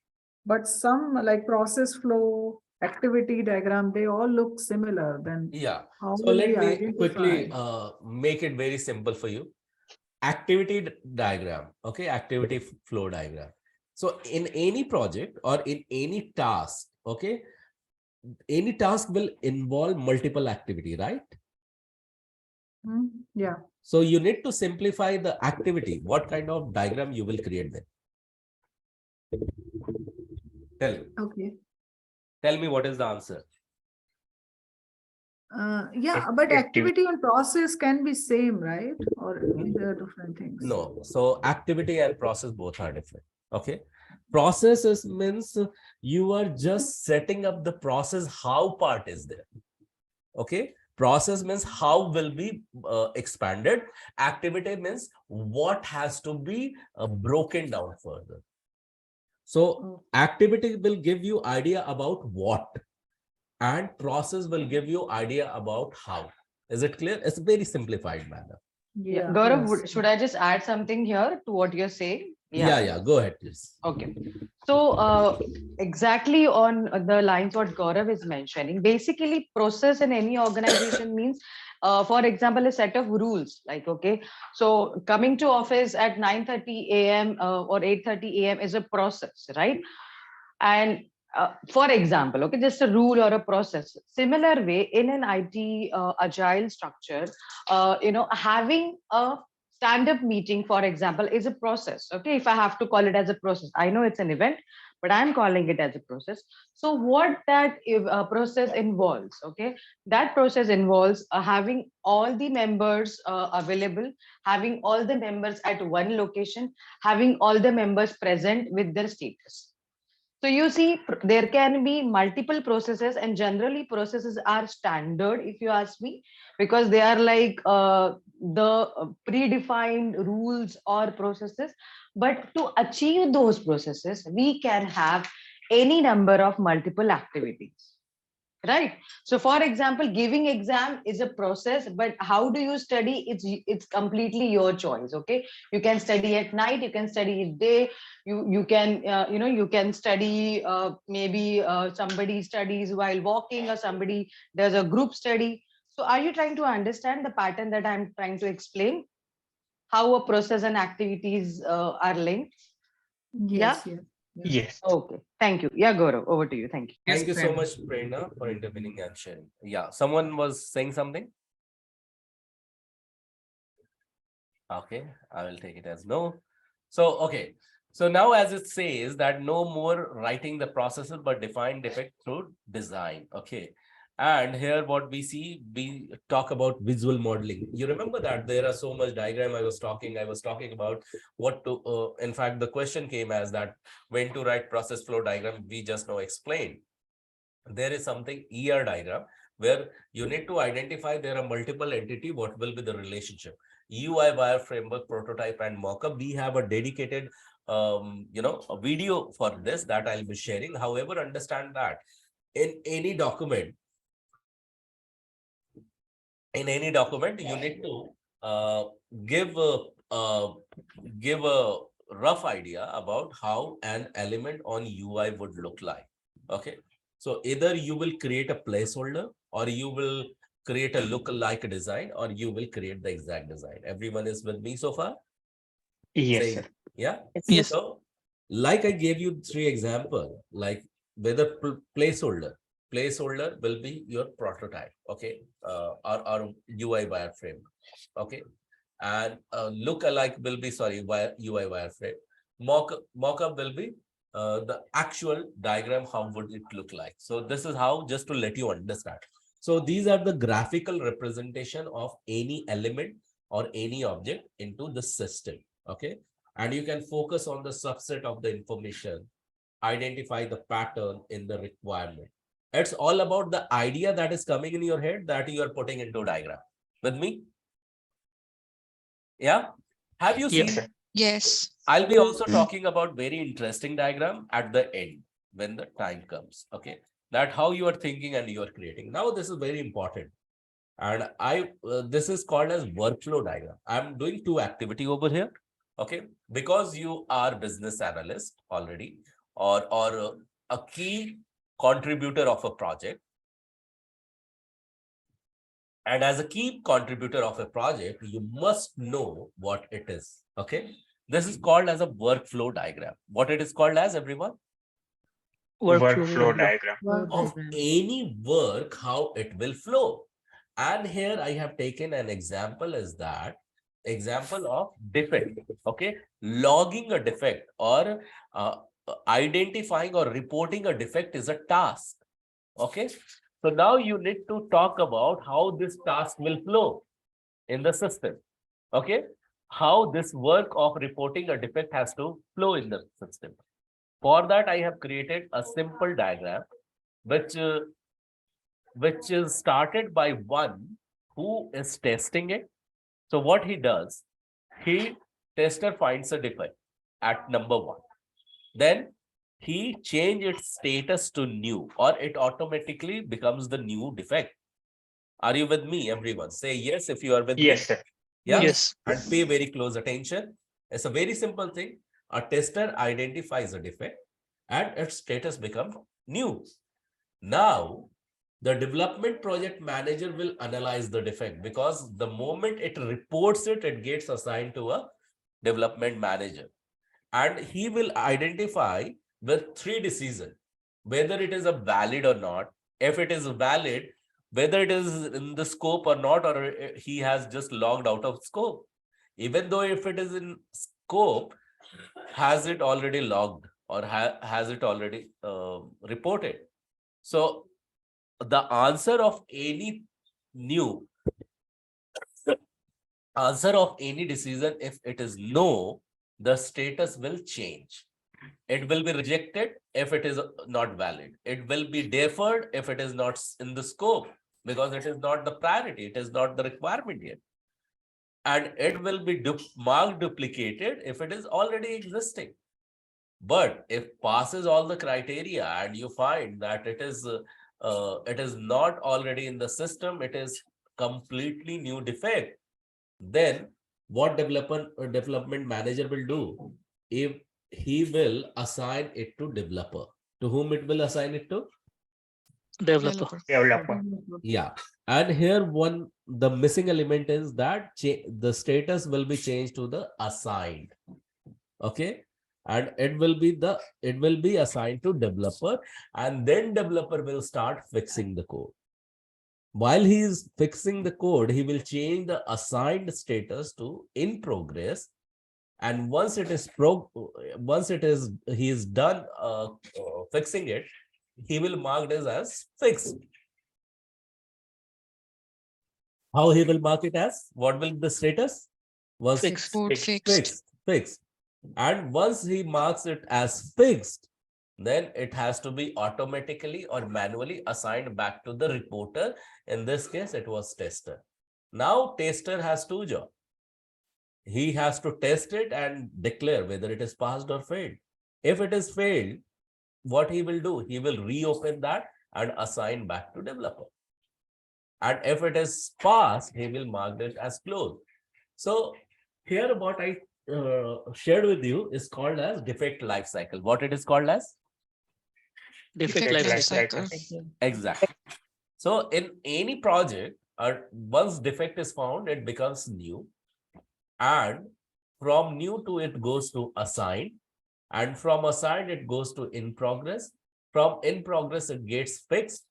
but some like process flow, activity diagram, they all look similar. Then Yeah. how So will let we me identify? quickly make it very simple for you. Activity diagram, okay, activity flow diagram. So in any project or in any task, okay, any task will involve multiple activity, right? Yeah. So you need to simplify the activity. What kind of diagram you will create then? Tell me. Okay. Tell me what is the answer. Yeah, but activity and process can be same, right? Or there are different things. No, so activity and process both are different. Okay, processes means you are just setting up the process, how part is there. Okay, process means how will be expanded. Activity means what has to be broken down further. So activity will give you idea about what, and process will give you idea about how. Is it clear? It's a very simplified manner. Yeah. Yeah. Gaurav, yes. should I just add something here to what you're saying? Yeah, go ahead, please. Okay. So exactly on the lines what Gaurav is mentioning, basically process in any organization means, for example, a set of rules like, okay, so coming to office at 9:30 a.m. Or 8:30 a.m. is a process, right? And for example, okay, just a rule or a process. Similar way in an IT agile structure, having a stand-up meeting, for example, is a process. Okay, if I have to call it as a process, I know it's an event, but I'm calling it as a process. So what that process involves, okay, that process involves having all the members available, having all the members at one location, having all the members present with their status. So you see, there can be multiple processes, and generally processes are standard, if you ask me, because they are like the predefined rules or processes. But to achieve those processes, we can have any number of multiple activities. Right. So for example, giving exam is a process, but how do you study? It's completely your choice. Okay. You can study at night, you can study at day, you can you can study, maybe somebody studies while walking, or somebody does a group study. So are you trying to understand the pattern that I'm trying to explain? How a process and activities are linked? Yes, Yeah. yes. Yes. Okay. Thank you. Yeah, Gaurav, over to you. Thank you. Thank you so much, Prerna, for intervening and sharing. Yeah, someone was saying something. Okay, I will take it as no. So, okay. So now as it says that no more writing the processes, but define defect through design. Okay. And here what we see, we talk about visual modeling. You remember that there are so much diagram I was talking about what to, in fact, the question came as that when to write process flow diagram, we just now explained. There is something ER diagram where you need to identify there are multiple entity, what will be the relationship. UI wireframework, prototype and mockup. We have a dedicated a video for this that I'll be sharing. However, understand that in any document, you need to give a rough idea about how an element on UI would look like. Okay. So either you will create a placeholder, or you will create a look-alike design, or you will create the exact design. Everyone is with me so far? Yes, Say, sir. yeah. Yes. So like I gave you 3 examples, like whether placeholder will be your prototype, okay, or UI wireframe, okay, and look-alike will be UI wireframe. Mockup will be the actual diagram, how would it look like. So this is how, just to let you understand. So these are the graphical representation of any element or any object into the system. Okay. And you can focus on the subset of the information, identify the pattern in the requirement. It's all about the idea that is coming in your head that you are putting into diagram. With me? Yeah. Have you Yeah. seen? Yes. I'll be also talking about very interesting diagram at the end when the time comes. Okay. That how you are thinking and you are creating. Now, this is very important. And this is called as workflow diagram. I'm doing 2 activity over here. Okay. Because you are business analyst already, or a key contributor of a project. And as a key contributor of a project, you must know what it is. Okay. This is called as a workflow diagram. What it is called as, everyone? Workflow diagram. Of any work, how it will flow. And here I have taken an example as that example of defect. Okay. Logging a defect or identifying or reporting a defect is a task. Okay. So now you need to talk about how this task will flow in the system. Okay, how this work of reporting a defect has to flow in the system. For that, I have created a simple diagram, which is started by one who is testing it. So what he does, tester finds a defect at number 1. Then he change its status to new, or it automatically becomes the new defect. Are you with me, everyone? Say yes if you are with me. Yes, sir. Yeah? Yes. And pay very close attention. It's a very simple thing. A tester identifies a defect and its status becomes new. Now, the development project manager will analyze the defect, because the moment it reports it, it gets assigned to a development manager. And he will identify with 3 decisions, whether it is a valid or not. If it is valid, whether it is in the scope or not, or he has just logged out of scope. Even though if it is in scope, has it already logged, or has it already reported? So the answer of any decision, if it is no, the status will change. It will be rejected if it is not valid. It will be deferred if it is not in the scope, because it is not the priority, it is not the requirement yet. And it will be marked duplicated if it is already existing. But if passes all the criteria and you find that it is not already in the system, it is completely new defect, then what development manager will do? If he will assign it to developer. To whom it will assign it to? Developer. Developer. Yeah. And here the missing element is that the status will be changed to the assigned. Okay. And it will be assigned to developer, and then developer will start fixing the code. While he is fixing the code, he will change the assigned status to in progress. And once he is done fixing it, he will mark this as fixed. How he will mark it as? What will the status? Was Fixed. Fixed. And once he marks it as fixed, then it has to be automatically or manually assigned back to the reporter. In this case, it was tester. Now, tester has 2 jobs. He has to test it and declare whether it is passed or failed. If it is failed, what he will do? He will reopen that and assign back to developer. And if it is passed, he will mark it as closed. So here what I shared with you is called as defect lifecycle. What it is called as? Defect life cycle. Exactly. So in any project, once defect is found, it becomes new. And from new to it goes to assigned. And from assigned, it goes to in progress. From in progress, it gets fixed.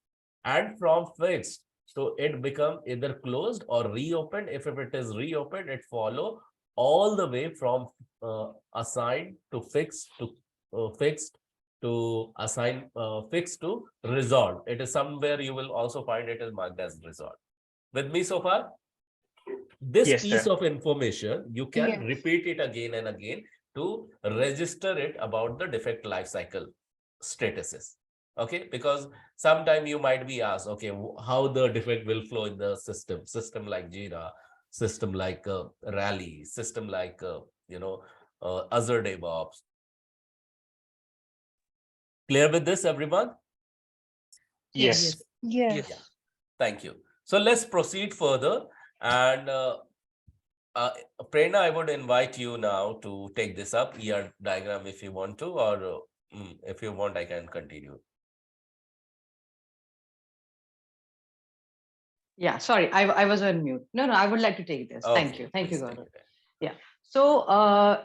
And from fixed, so it become either closed or reopened. If it is reopened, it follow all the way from assigned to fixed to fixed to assign fixed to resolved. It is somewhere you will also find it is marked as resolved. With me so far? This Yes, piece sir. of information, you can Yes. repeat it again and again to register it about the defect lifecycle statuses. Okay, because sometime you might be asked, okay, how the defect will flow in the system like Jira, system like Rally, system like Azure DevOps. Clear with this, everyone? Yes. Yes. Yeah. Thank you. So let's proceed further. And Prerna, I would invite you now to take this up, ER diagram, if you want to, or if you want, I can continue. Yeah, sorry, I was on mute. No, I would like to take this. Thank Okay, you. Thank you, please take Gaurav. it. Yeah. So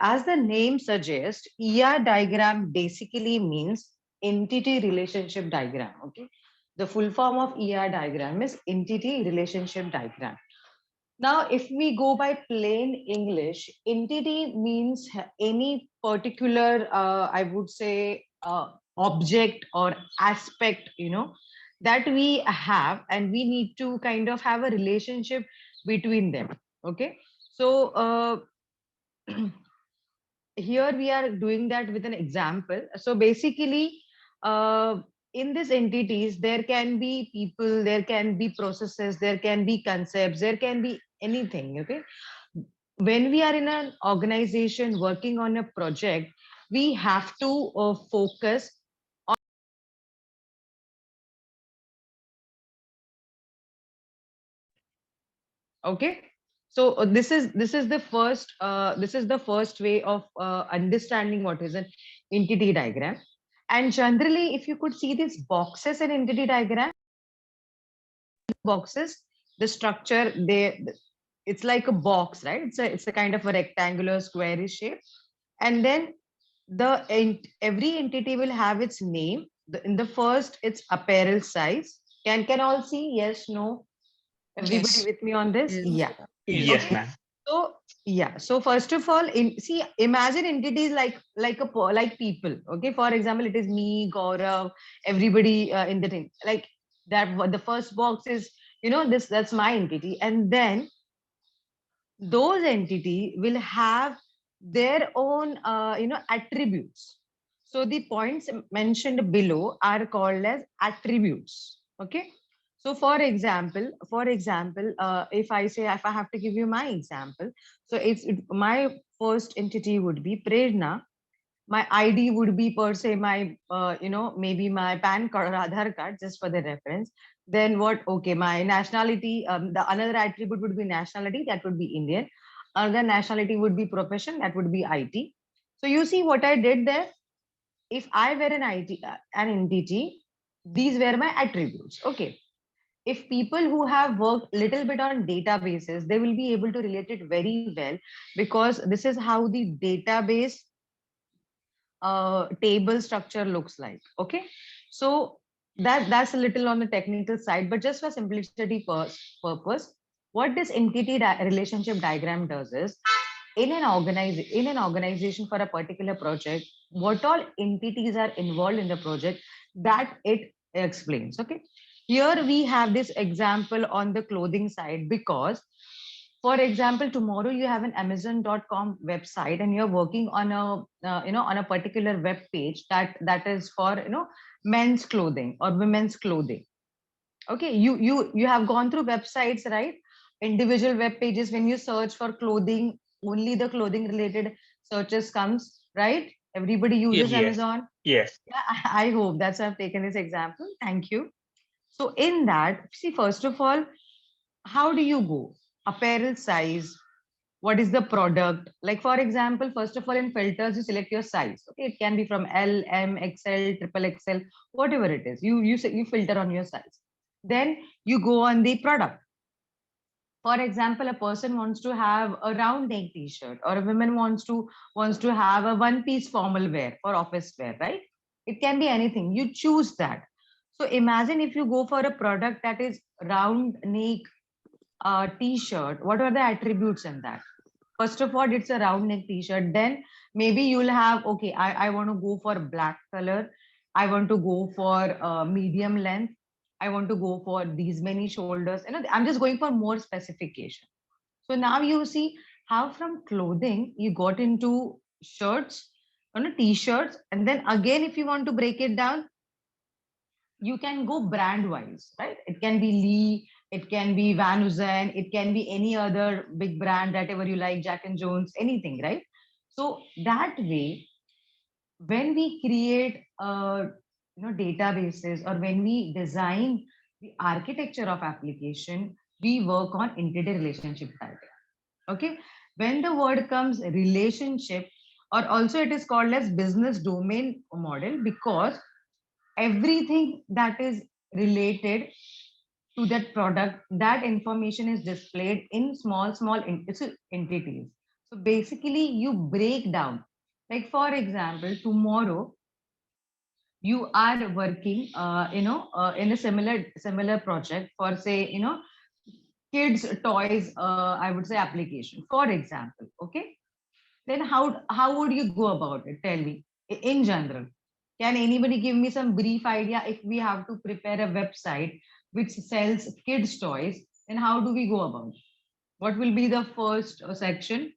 as the name suggests, ER diagram basically means entity relationship diagram. Okay. The full form of ER diagram is entity relationship diagram. Now, if we go by plain English, entity means any particular, I would say, object or aspect, that we have, and we need to kind of have a relationship between them. Okay, so here we are doing that with an example. So basically, in these entities, there can be people, there can be processes, there can be concepts, there can be anything. Okay, when we are in an organization working on a project, we have to focus. Okay, so this is the first way of understanding what is an entity diagram. And generally, if you could see these boxes in entity diagram, boxes, the structure, it's like a box, right? It's a kind of a rectangular squarish shape. And then every entity will have its name. In the first, it's apparel size. Can all see? Yes, no? Everybody Yes. with me on this? Yes. Yeah. Yes, Okay. ma'am. So yeah. So first of all, imagine entities like people. Okay. For example, it is me, Gaurav, everybody in the thing. Like that. The first box is, that's my entity, and then those entity will have their own attributes. So the points mentioned below are called as attributes. Okay, so for example, if I have to give you my example, so my first entity would be Prerna. My ID would be per se my, maybe my PAN card or Aadhaar card, just for the reference. Then what? Okay, my nationality, the another attribute would be nationality, that would be Indian. Another nationality would be profession, that would be IT. So you see what I did there? If I were an entity, these were my attributes. Okay. If people who have worked little bit on databases, they will be able to relate it very well, because this is how the database table structure looks like. Okay, so that's a little on the technical side, but just for simplicity purpose, what this relationship diagram does is, in an organization for a particular project, what all entities are involved in the project, that it explains. Okay, here we have this example on the clothing side, because for example, tomorrow you have an amazon.com website, and you're working on a particular web page that is for men's clothing or women's clothing. Okay, you have gone through websites, right? Individual web pages, when you search for clothing, only the clothing related searches comes, right? Everybody uses Yes. Amazon. Yes. Yeah, I hope that's why I've taken this example. Thank you. So in that, see, first of all, how do you go? Apparel size, what is the product? Like for example, first of all, in filters, you select your size. Okay, it can be from L, M, XL, triple XL, whatever it is. You filter on your size. Then you go on the product. For example, a person wants to have a round neck t-shirt, or a woman wants to have a one-piece formal wear for office wear, right? It can be anything. You choose that. So imagine if you go for a product that is round neck t-shirt, what are the attributes in that? First of all, it's a round neck t-shirt. Then maybe you'll have, okay, I want to go for black color. I want to go for medium length. I want to go for these many shoulders. I'm just going for more specification. So now you see how from clothing you got into shirts, t-shirts, and then again, if you want to break it down, you can go brand wise, right? It can be Lee, it can be Van Heusen, it can be any other big brand, whatever you like, Jack and Jones, anything, right? So that way, when we create databases, or when we design the architecture of application, we work on entity relationship diagram. Okay, when the word comes relationship, or also it is called as business domain model, because everything that is related to that product, that information is displayed in small entities. So basically you break down, like for example, tomorrow you are working in a similar project for, say, kids toys, I would say, application, for example. Okay, then how would you go about it? Tell me in general. Can anybody give me some brief idea if we have to prepare a website which sells kids toys, then how do we go about it? What will be the first section?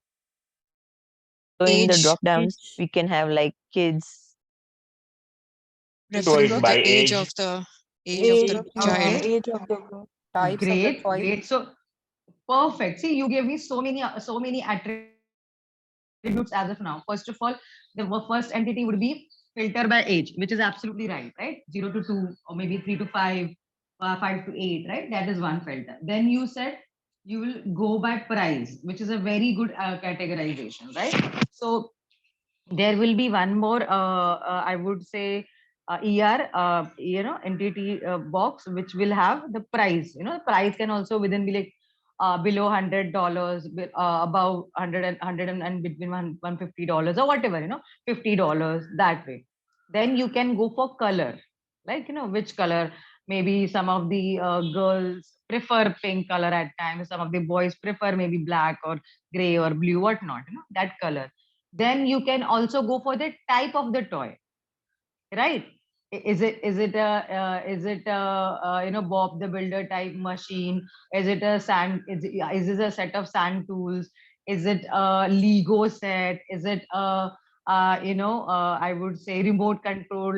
So in the Age, drop downs, we can have like kids. referring Toys to by the age age. of the Age of child. Okay, age of the types of the great, toys. great. So perfect. See, you gave me so many attributes as of now. First of all, the first entity would be filter by age, which is absolutely right? 0 to 2, or maybe 3 to 5, 5 to 8, right? That is one filter. Then you said you will go by price, which is a very good categorization, right? So there will be one more, I would say, entity box, which will have the price. The price can also within be like below $100, above 100 and between $150 or whatever, $50 that way. Then you can go for color, like which color. Maybe some of the girls prefer pink color at times. Some of the boys prefer maybe black or gray or blue, whatnot. That color. Then you can also go for the type of the toy, right? Is it a Bob the Builder type machine? Is it a sand? Is this a set of sand tools? Is it a Lego set? Is it a I would say remote control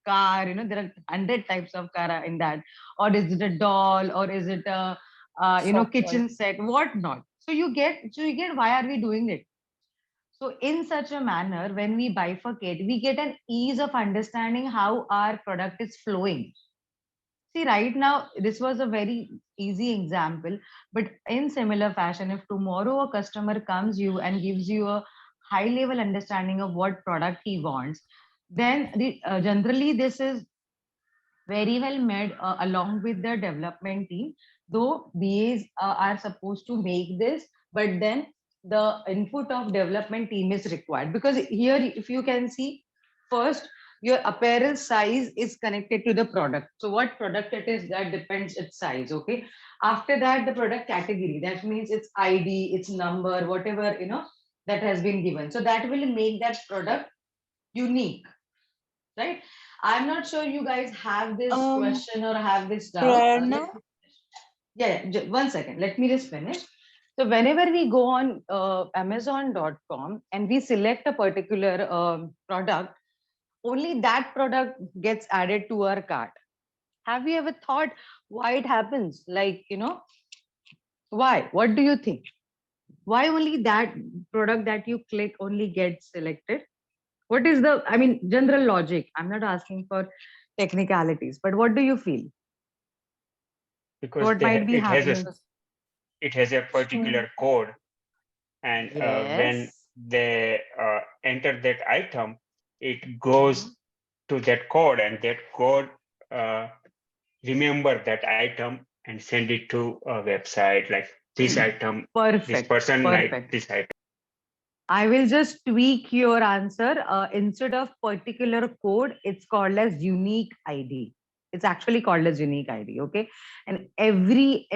car? There are 100 types of car in that. Or is it a doll? Or is it a Soft kitchen toys. set? Whatnot. So you get why are we doing it? So in such a manner, when we bifurcate, we get an ease of understanding how our product is flowing. See, right now, this was a very easy example, but in similar fashion, if tomorrow a customer comes you and gives you a high level understanding of what product he wants, then generally this is very well made along with the development team, though BAs are supposed to make this, but then the input of development team is required, because here if you can see, first your apparel size is connected to the product. So what product it is, that depends its size. Okay, after that the product category, that means its ID, its number, whatever that has been given, so that will make that product unique, right? I'm not sure you guys have this question or have this doubt. Prerna? One second. Let me just finish. So whenever we go on Amazon.com and we select a particular product, only that product gets added to our cart. Have you ever thought why it happens? Like, why? What do you think? Why only that product that you click only gets selected? What is the, general logic? I'm not asking for technicalities, but what do you feel? Because What might be happening? it has a particular code, and when Yes. they enter that item, it goes to that code, and that code remember that item and send it to a website like this item. Perfect. This person like Perfect. this item. I will just tweak your answer. Instead of particular code, it's called as unique ID. It's actually called as unique ID. Okay, and every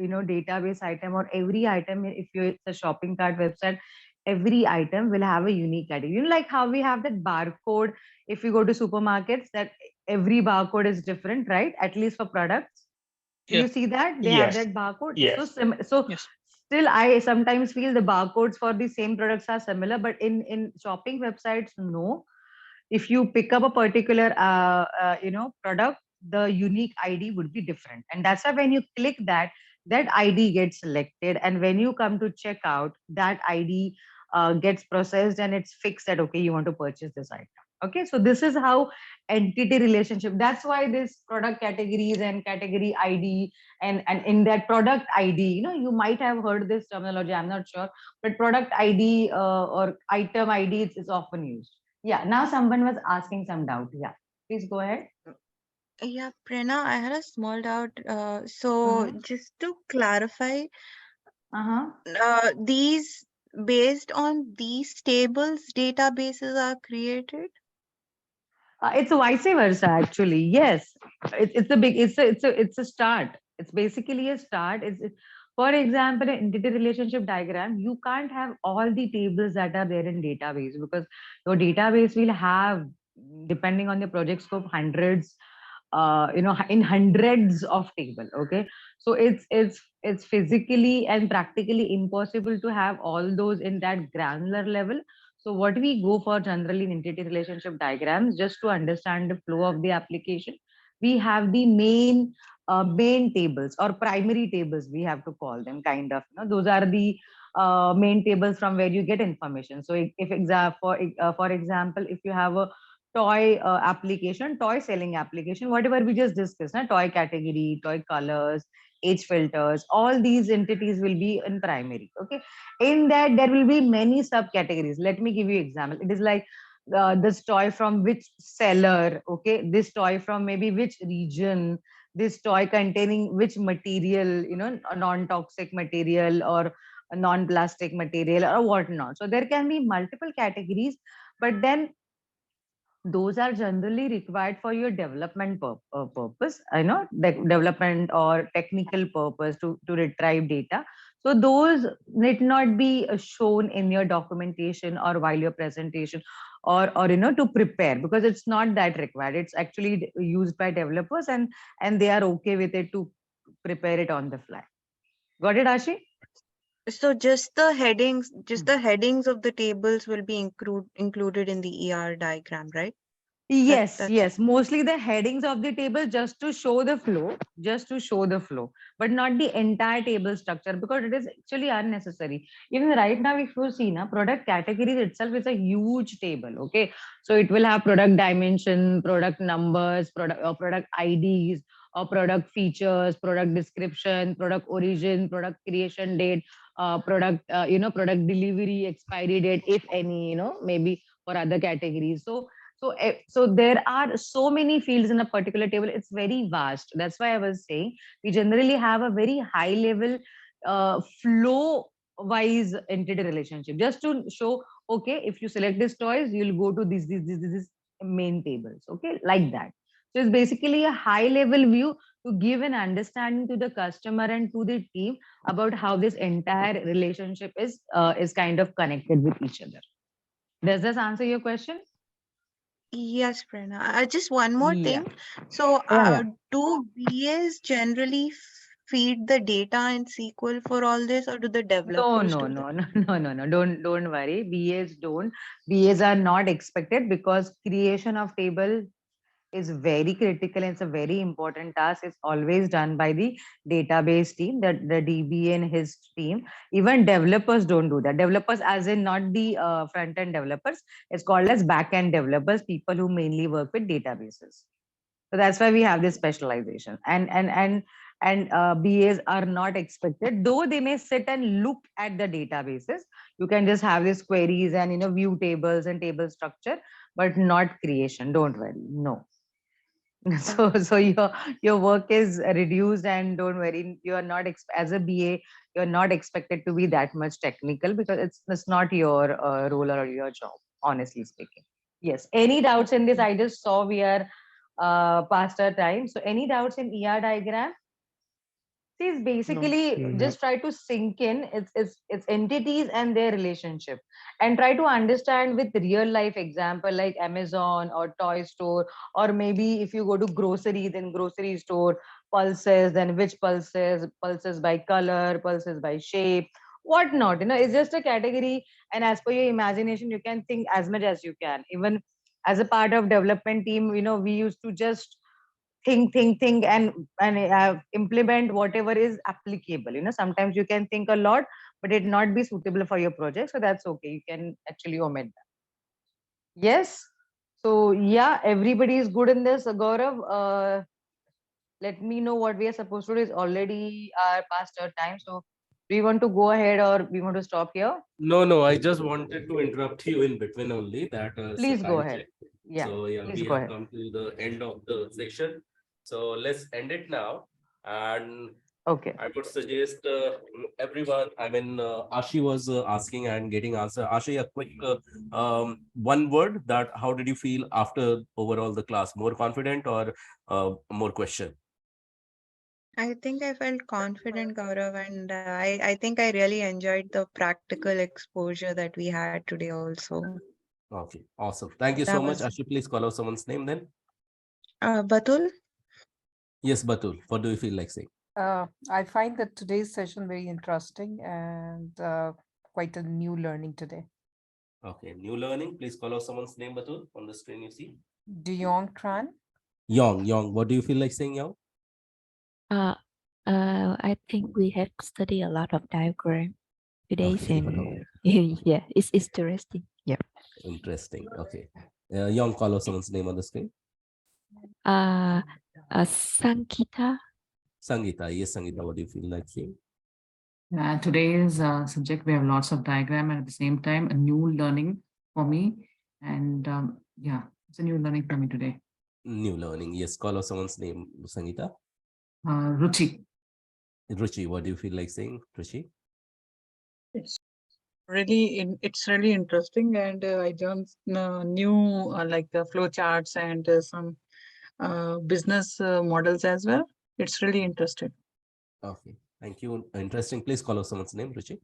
database item or every item, if it's a shopping cart website, every item will have a unique ID. Like how we have that barcode. If you go to supermarkets, that every barcode is different, right? At least for products. Do Yeah. you see that they have Yes. that barcode? Yes. So Yes. still I sometimes feel the barcodes for the same products are similar, but in shopping websites, no. If you pick up a particular product, the unique ID would be different, and that's why when you click that ID gets selected, and when you come to check out, that ID gets processed and it's fixed that okay, you want to purchase this item. Okay, so this is how entity relationship. That's why this product categories and category ID, and in that product ID, you might have heard this terminology, I'm not sure, but product ID or item ID is often used. Yeah, now someone was asking some doubt. Yeah, please go ahead. Yeah, Prerna, I had a small doubt. So just to clarify, these based on these tables, databases are created. It's vice versa, actually. Yes, it's a start. It's basically a start. For example, in entity relationship diagram, you can't have all the tables that are there in database, because your database will have, depending on the project scope, hundreds, in hundreds of table. Okay, so it's physically and practically impossible to have all those in that granular level. So what we go for generally in entity relationship diagrams, just to understand the flow of the application, we have the main tables or primary tables, we have to call them, kind of, those are the main tables from where you get information. So for example, if you have a toy application, toy selling application, whatever we just discussed, toy category, toy colors, age filters, all these entities will be in primary. Okay, in that there will be many subcategories. Let me give you example. It is like this toy from which seller, okay, this toy from maybe which region, this toy containing which material, a non-toxic material or a non-plastic material or whatnot. So there can be multiple categories, but then those are generally required for your development purpose, development or technical purpose to retrieve data. So those need not be shown in your documentation or while your presentation, or to prepare, because it's not that required. It's actually used by developers, and they are okay with it to prepare it on the fly. Got it, Ashi? So just the headings of the tables will be included in the ER diagram, right? Yes, that's yes. Mostly the headings of the table, just to show the flow, but not the entire table structure, because it is actually unnecessary. Even right now, if you see, product categories itself is a huge table. Okay, so it will have product dimension, product numbers, product IDs, or product features, product description, product origin, product creation date, product product delivery expiry date, if any, maybe for other categories. So there are so many fields in a particular table. It's very vast. That's why I was saying we generally have a very high level flow wise entity relationship, just to show, okay, if you select this toys, you'll go to this main tables. Okay, like that. So it's basically a high level view to give an understanding to the customer and to the team about how this entire relationship is kind of connected with each other. Does this answer your question? Yes, Prerna. Just one more Yeah. thing. So, Yeah. do BAs generally feed the data in SQL for all this, or do the No, developers no, do no, that? no. Don't worry. BAs don't. BAs are not expected, because creation of table is very critical. It's a very important task. It's always done by the database team, the DBA and his team. Even developers don't do that. Developers, as in not the front end developers, it's called as back end developers, people who mainly work with databases. So that's why we have this specialization. And BAs are not expected, though they may sit and look at the databases. You can just have these queries and view tables and table structure, but not creation. Don't worry. No. So your work is reduced, and don't worry, you are not as a BA, you're not expected to be that much technical, because it's not your role or your job, honestly speaking. Yes. Any doubts in this? I just saw we are past our time. So any doubts in ER diagram? See, it's basically No. just try to sink in its entities and their relationship, and try to understand with real life example like Amazon or toy store, or maybe if you go to grocery, then grocery store, pulses, then which pulses by color, pulses by shape, whatnot. It's just a category, and as per your imagination, you can think as much as you can. Even as a part of development team, we used to just think and implement whatever is applicable. Sometimes you can think a lot, but it not be suitable for your project, so that's okay, you can actually omit that. Yes. So yeah, everybody is good in this. Gaurav, let me know what we are supposed to do. Is already past our time, so do you want to go ahead or we want to stop here? No, I just wanted to interrupt you in between only, that Please a go time ahead. check. Yeah, So yeah, please we go have ahead. come to the end of the section. So let's end it now. And Okay. I would suggest everyone, Ashi was asking and getting answer. Ashi, a quick one word, that how did you feel after overall the class? More confident or more question? I think I felt confident, Gaurav, and I think I really enjoyed the practical exposure that we had today also. Okay, awesome. Thank you That so much. was Ashi, please call out someone's name then. Batul. Yes, Batul, what do you feel like saying? I find that today's session very interesting and quite a new learning today. Okay, new learning. Please call out someone's name, Batul, on the screen you see. Duyong Tran. Yong, what do you feel like saying, Yong? Uh, I think we have studied a lot of diagram today, Okay. and yeah, it's interesting. Yeah. Interesting. Okay. Yong, call out someone's name on the screen. Sankita. Sangeeta. Yes, Sangeeta, what do you feel like saying? Today's subject, we have lots of diagram and at the same time a new learning for me. And yeah, it's a new learning for me today. New learning. Yes, call out someone's name, Sangeeta. Ruchi. Ruchi, what do you feel like saying, Ruchi? It's it's really interesting, and I just knew like the flow charts and some business models as well. It's really interesting. Okay, thank you. Interesting. Please call out someone's name, Ruchi.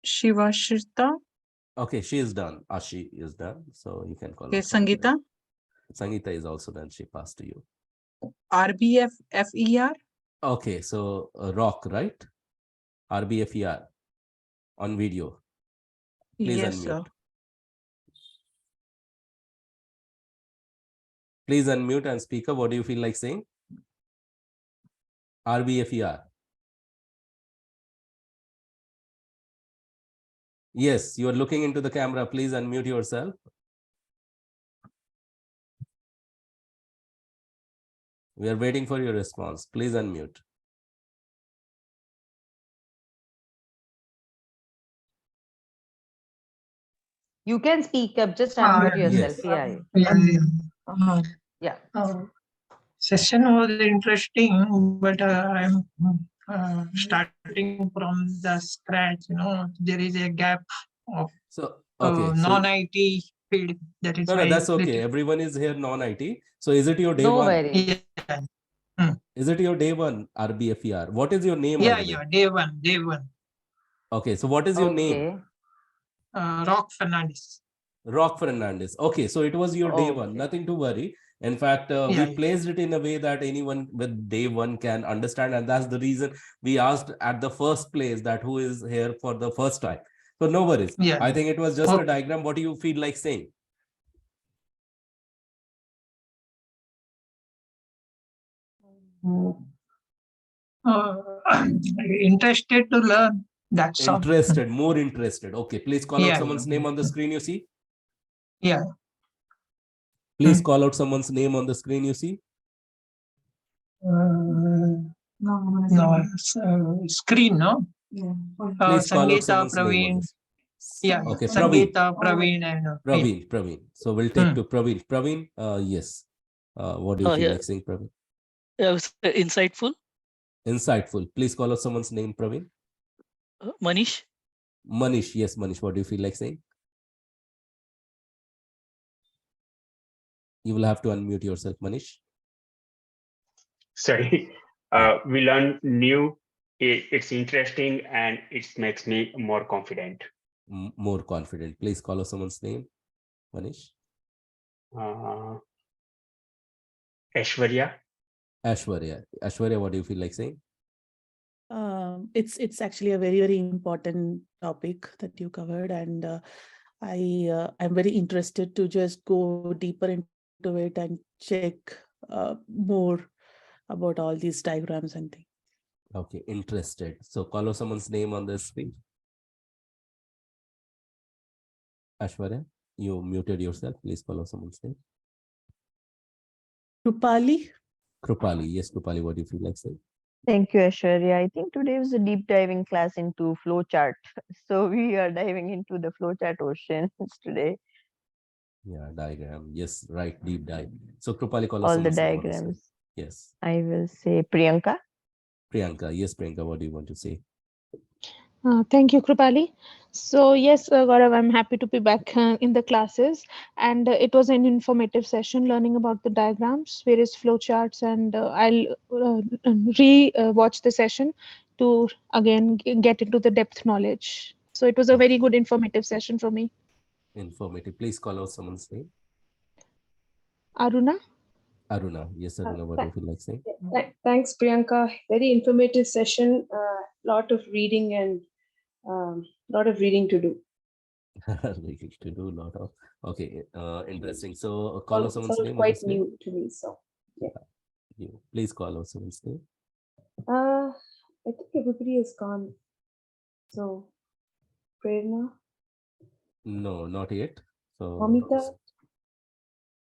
Shivashita. Okay, she is done. Ashi is done. So you can call Okay, out someone's Sangeeta. name. Sangeeta is also done. She passed to you. RBFFER. Okay, so rock, right? RBFER on video. Please Yes, unmute. sir. Please unmute and speak up. What do you feel like saying? RBFER. Yes, you are looking into the camera. Please unmute yourself. We are waiting for your response. Please unmute. You can speak up, just unmute yourself. Yes. Yeah. Session was interesting, but I'm starting from the scratch. There is a gap of So, okay. non-IT field. That is No, why that's okay. Everyone is here non-IT. So is it your day No one? worries. Is it your day one, RBFER? What is your name? Yeah, on the way? day one. Okay, so what is your name? Rock Fernandez. Rock Fernandez. Okay, so it was your day one. Okay. Nothing to worry. In fact, we Yeah. placed it in a way that anyone with day one can understand. And that's the reason we asked at the first place that who is here for the first time. So no worries. Yeah. I think it was just a Okay. diagram. What do you feel like saying? Interested to learn. That's all. Interested, more interested. Okay, please call out Yeah, someone's yeah. name on the screen you see. Yeah. Please call out someone's name on the screen you see. No, screen, no? Please call out Sangeeta, someone's name on Praveen. this. Yeah, Okay, Praveen. Sangeeta, Praveen, and Praveen. So we'll take to Praveen. Praveen, yes. What do you feel Yeah. like saying, Praveen? Yeah, it's, insightful. Insightful. Please call out someone's name, Praveen. Manish. Manish. Yes, Manish. What do you feel like saying? You will have to unmute yourself, Manish. Sorry. We learn new. It's interesting and it makes me more confident. More confident. Please call out someone's name, Manish. Aishwarya. Aishwarya, what do you feel like saying? It's actually a very important topic that you covered, and I'm very interested to just go deeper into it and check more about all these diagrams and things. Okay, interested. So call out someone's name on the screen. Aishwarya, you muted yourself. Please call out someone's name. Krupali. Yes, Krupali, what do you feel like saying? Thank you, Aishwarya. I think today was a deep diving class into flowchart. So we are diving into the flowchart oceans today. Yeah, diagram. Yes, right. Deep dive. So Krupali, call out All the someone's name on the screen. diagrams. Yes. I will say Priyanka. Priyanka. Yes, Priyanka, what do you want to say? Thank you, Krupali. So yes, Gaurav, I'm happy to be back in the classes, and it was an informative session learning about the diagrams, various flowcharts, and I'll watch the session to again get into the depth knowledge. So it was a very good informative session for me. Informative. Please call out someone's name. Aruna? Aruna. Yes, Aruna, what do you feel like saying? Thanks, Priyanka. Very informative session. Lot of reading and lot of reading to do. To do a lot of. Okay, interesting. So call out someone's Sounds name. quite What's his name? new to me. So yeah. You please call out someone's name. I think everybody is gone. So Prerna, No, not yet. So Mamita.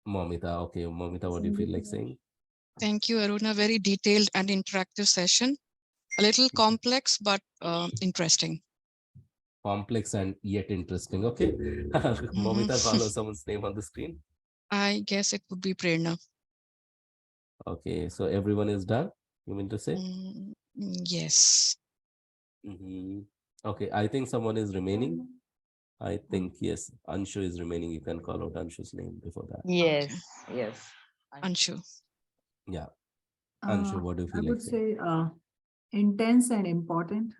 Momita. Okay, Momita, what do you feel like saying? Thank you, Aruna. Very detailed and interactive session. A little complex, but interesting. Complex and yet interesting. Okay. Momita, call out someone's name on the screen. I guess it would be Prerna. Okay, so everyone is done, you mean to say? Yes. Okay, I think someone is remaining. I think, yes, Anshu is remaining. You can call out Anshu's name before that. Yes, yes. Anshu. Yeah. Anshu, what do you I feel would like saying? say intense and important.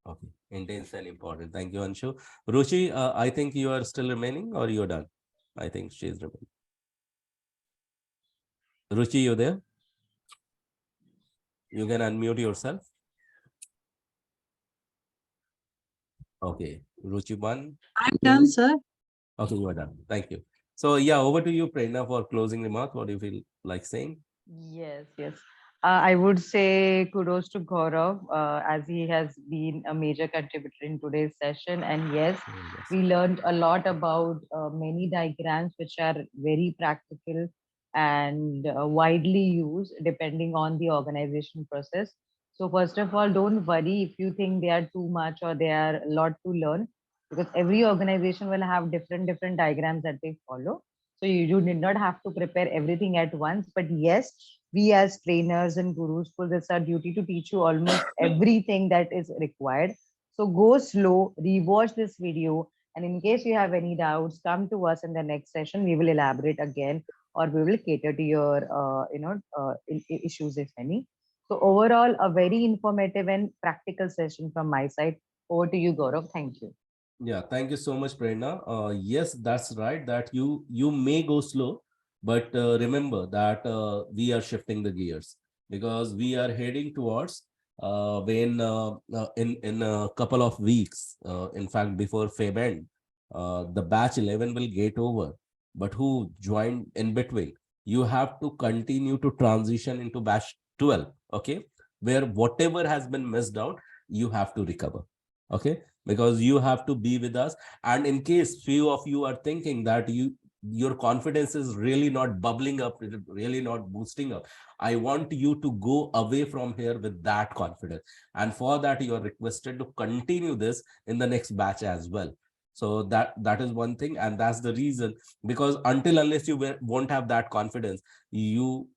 Okay, intense and important. Thank you, Anshu. Ruchi, I think you are still remaining or you're done? I think she is remaining. Ruchi, you there? You can unmute yourself. Okay, Ruchi 1. I'm done, sir. Okay, you are done. Thank you. So yeah, over to you, Prerna, for closing remarks. What do you feel like saying? Yes, yes. I would say kudos to Gaurav as he has been a major contributor in today's session. And yes, we learned a lot about many diagrams which are very practical and widely used depending on the organization process. So first of all, don't worry if you think they are too much or they are a lot to learn, because every organization will have different diagrams that they follow. So you did not have to prepare everything at once. But yes, we as trainers and gurus, it's our duty to teach you almost everything that is required. So go slow, rewatch this video. And in case you have any doubts, come to us in the next session. We will elaborate again, or we will cater to your issues, if any. So overall, a very informative and practical session from my side. Over to you, Gaurav. Thank you. Yeah, thank you so much, Prerna. Yes, that's right, that you may go slow, but remember that we are shifting the gears because we are heading towards when in a couple of weeks, in fact, before Feb end, the batch 11 will get over. But who joined in between? You have to continue to transition into batch 12, okay? Where whatever has been missed out, you have to recover, okay? Because you have to be with us. And in case few of you are thinking that your confidence is really not bubbling up, really not boosting up, I want you to go away from here with that confidence. And for that, you are requested to continue this in the next batch as well. So that is one thing, and that's the reason, because unless you won't have that confidence, your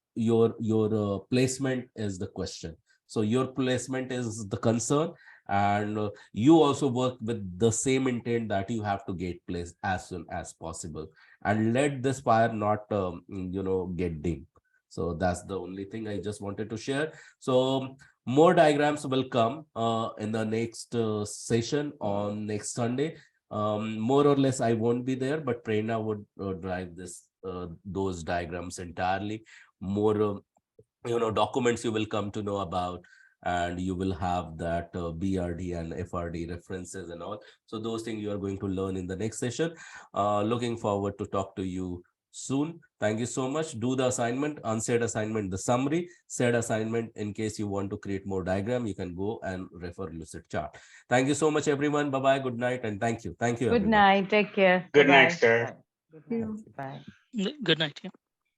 placement is the question. So your placement is the concern, and you also work with the same intent that you have to get placed as soon as possible, and let this fire not get dim. So that's the only thing I just wanted to share. So more diagrams will come in the next session on next Sunday. More or less I won't be there, but Prerna would drive this those diagrams entirely. More documents you will come to know about, and you will have that BRD and FRD references and all. So those things you are going to learn in the next session. Looking forward to talk to you soon. Thank you so much. Do the assignment, unsaid assignment, the summary, said assignment. In case you want to create more diagram, you can go and refer Lucid chart. Thank you so much, everyone. Bye-bye. Good night. And thank you. Thank you, Good everyone. night. Take care. Good night, Bye-bye. sir. Bye. Good night. Bye. Good night. Yeah.